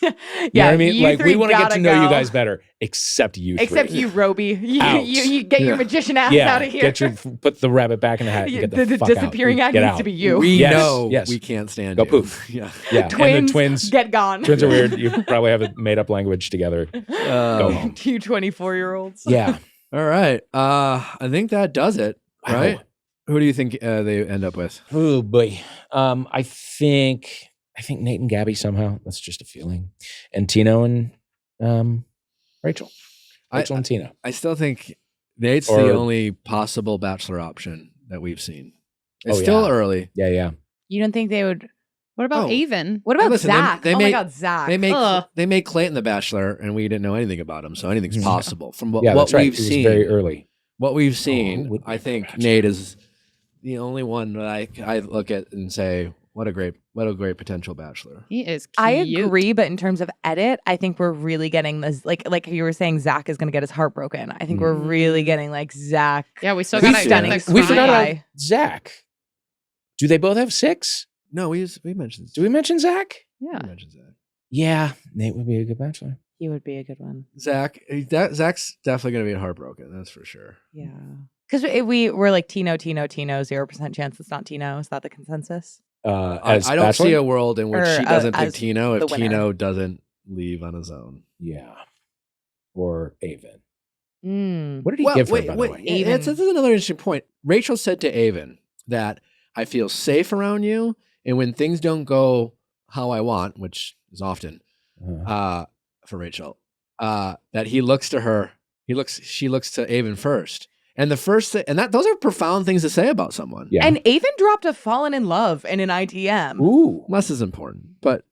You know what I mean? Like, we want to get to know you guys better, except you three. Except you, Roby. You get your magician ass out of here. Put the rabbit back in the hat. And get the fuck disappearing out. act needs to be you. We know we can't stand Go you. poof. Yeah. And the twins get gone. Twins are weird. You probably have a made up language together. Go home. 2 24-year-olds. Yeah. All right. I think that does it. Right. Who do you think they end up with? Oh boy. I think Nate and Gabby somehow. That's just a feeling. And Tino and Rachel. Rachel and Tino. I still think Nate's the only possible Bachelor option that we've seen. It's still early. Yeah. You don't think they would? What about Avon? What about Zach? My God, Zach. They made Clayton the Bachelor, and we didn't know anything about him, so anything's possible. From what we've seen, very early. What we've seen, I think Nate is the only one that I look at and say, what a great potential Bachelor. He is cute. I agree, but in terms of edit, I think we're really getting this, like you were saying, Zach is going to get his heart broken. I think we're really getting like Zach. Yeah, we still got stunning. We forgot about Zach. Do they both have 6? No, we mentioned. Do we mention Zach? Yeah. We mentioned Zach. Yeah, Nate would be a good Bachelor. He would be a good one. Zach's definitely going to be heartbroken. That's for sure. Yeah. Because we're like Tino, 0% chance it's not Tino. Is that the consensus? I don't see a world in which she doesn't pick Tino if Tino doesn't leave on his own. Yeah. Or Avon. Mm. What did he give her, by the way? This is another interesting point. Rachel said to Avon that I feel safe around you, and when things don't go how I want, which is often for Rachel, that he looks to her, she looks to Avon first. And the first thing, those are profound things to say about someone. Yeah. And Avon dropped a fallen in love in an ITM. Ooh. Less is important, but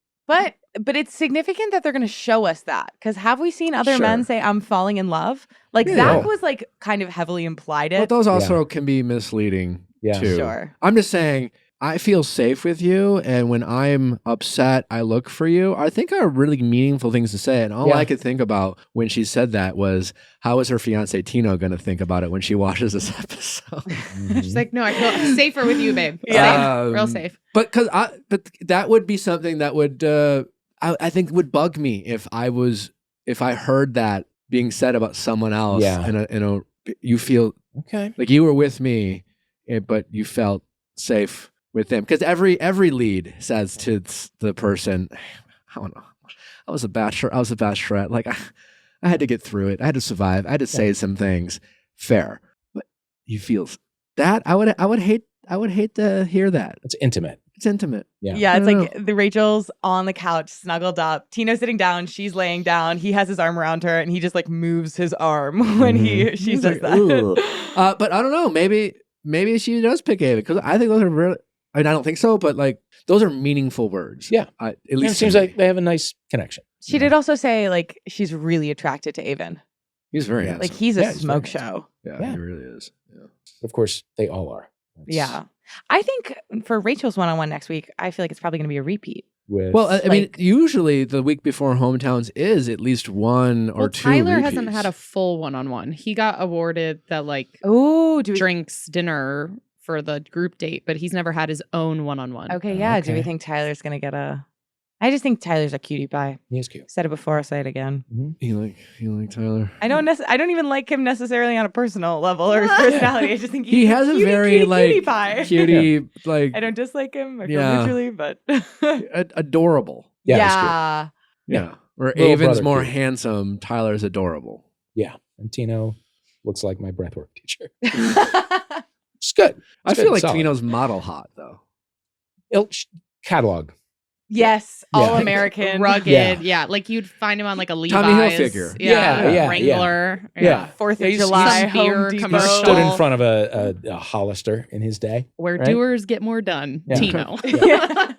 it's significant that they're going to show us that, because have we seen other men say I'm falling in love? Like Zach was like kind of heavily implied it. But those also can be misleading too. Sure. I'm just saying I feel safe with you, and when I'm upset, I look for you. I think are really meaningful things to say, and all I could think about when she said that was, how is her fiance Tino going to think about it when she watches this episode? She's like, no, I feel safer with you, babe. Yeah, real safe. But that would be something that would I think would bug me if I heard that being said about someone else. Yeah. You feel like you were with me, but you felt safe with them, because every lead says to the person, I don't know, I was a bachelorette, like I had to get through it, I had to survive, I had to say some things. Fair, but you feel that I would hate to hear that. It's intimate. Yeah, it's like the Rachel's on the couch snuggled up, Tino's sitting down, she's laying down, he has his arm around her, and he just like moves his arm when she says that. But I don't know, maybe she does pick Avon, because I think those are really, I don't think so, but like those are meaningful words. Yeah. At And least it seems to me. like they have a nice connection. She did also say like she's really attracted to Avon. he's very Yeah, handsome. Like he's a Yeah, he's smoke very handsome. show. Yeah, he really is. Yeah. Of course, they all are. That's Yeah. I think for Rachel's one-on-one next week, I feel like it's probably going to be a repeat. With, Well, I mean, Like- usually the week before hometowns is at least one or Well, two. Tyler hasn't repeats. had a full one-on-one. He got awarded the like Oh, do we? drinks dinner for the group date, but he's never had his own one-on-one. Okay, yeah. Do we Okay. think Tyler's going to get a? I just think Tyler's a cutie pie. he is cute. Said it before, I'll say it again. You like Tyler? I don't even like him necessarily on a personal level or his personality. I just think He he's has a cutie, very cutie, like cutie pie. cutie like I don't dislike him. I feel Yeah. mutually, but adorable. Yeah, yeah. Yeah. Where Little Avon's brother more cute. handsome, Tyler's adorable. Yeah. And Tino looks like my breathwork teacher. It's good. I It's feel good, like solid. Tino's model hot though. Catalog. Yes, Yeah. all American, rugged. Yeah. Yeah. Like you'd find him on like a Levi's. Tommy Hilfiger. Yeah. Wrangler. Yeah. 4th Yeah, of he's- July, some beer Home Depot. commercial. Stood in front of a Hollister in his day. Where Right? doers get more done. Yeah. Tino. Yeah.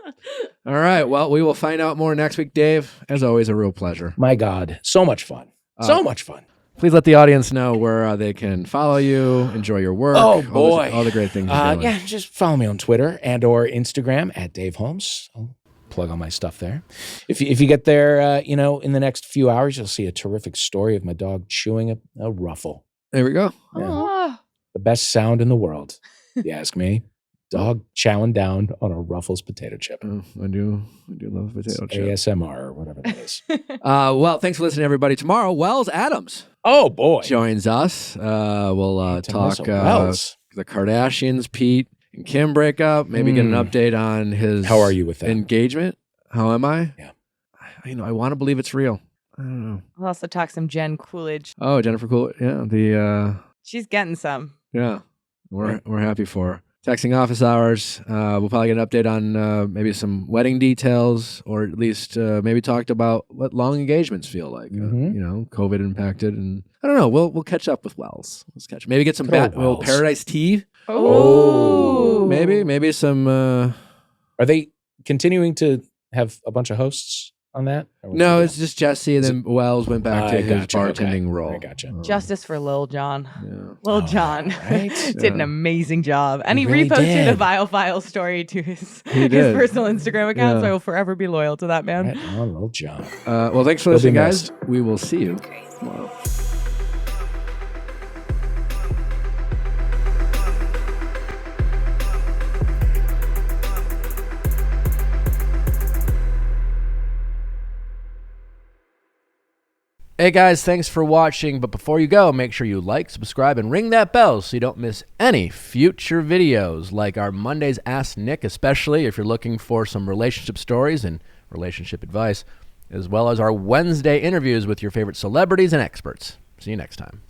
All right. Well, we will find out more next week, Dave. As always, a real pleasure. My God, so much fun. So much fun. Please let the audience know where they can follow you, enjoy your work. Oh, boy. all the great things you're doing. Yeah, just follow me on Twitter and or Instagram at Dave Holmes. I'll plug all my stuff there. If you get there, in the next few hours, you'll see a terrific story of my dog chewing a ruffle. There we go. Yeah. Oh. The best sound in the world, if you ask me. Dog chowing down on a Ruffles potato chip. Oh, I do love potato chip. ASMR or whatever that is. Well, thanks for listening, everybody. Tomorrow, Wells Adams Oh, boy. joins us. We'll talk Vanessa Wells. the Kardashians, Pete and Kim break up. Maybe get an update on his How are you with that? engagement. How am I? Yeah. I want to believe it's real. I don't know. We'll also talk some Jen Coolidge. Oh, Jennifer Coolidge. Yeah. She's getting some. Yeah. We're happy for her. Texting office hours. We'll probably get an update on maybe some wedding details, or at least maybe talked about what long engagements feel like. COVID impacted, and I don't know. We'll catch up with Wells. Let's catch. Maybe get some Good old Wells. Paradise tea. Oh. Maybe some. Are they continuing to have a bunch of hosts on that? Or what's No, the it's just Jesse, and then Wells went back to I his gotcha, bartending okay. role. I gotcha. Justice for Lil Jon. Yeah. Lil Jon right? did an amazing job. And he He really reposted did. the Viall File story to his did. personal Instagram account. Yeah. So I will forever be loyal to that man. Right on, Little John. Well, thanks for He'll be listening, guys. missed. We will see you tomorrow. Hey guys, thanks for watching. But before you go, make sure you like, subscribe, and ring that bell so you don't miss any future videos, like our Mondays Ask Nick, especially if you're looking for some relationship stories and relationship advice, as well as our Wednesday interviews with your favorite celebrities and experts. See you next time.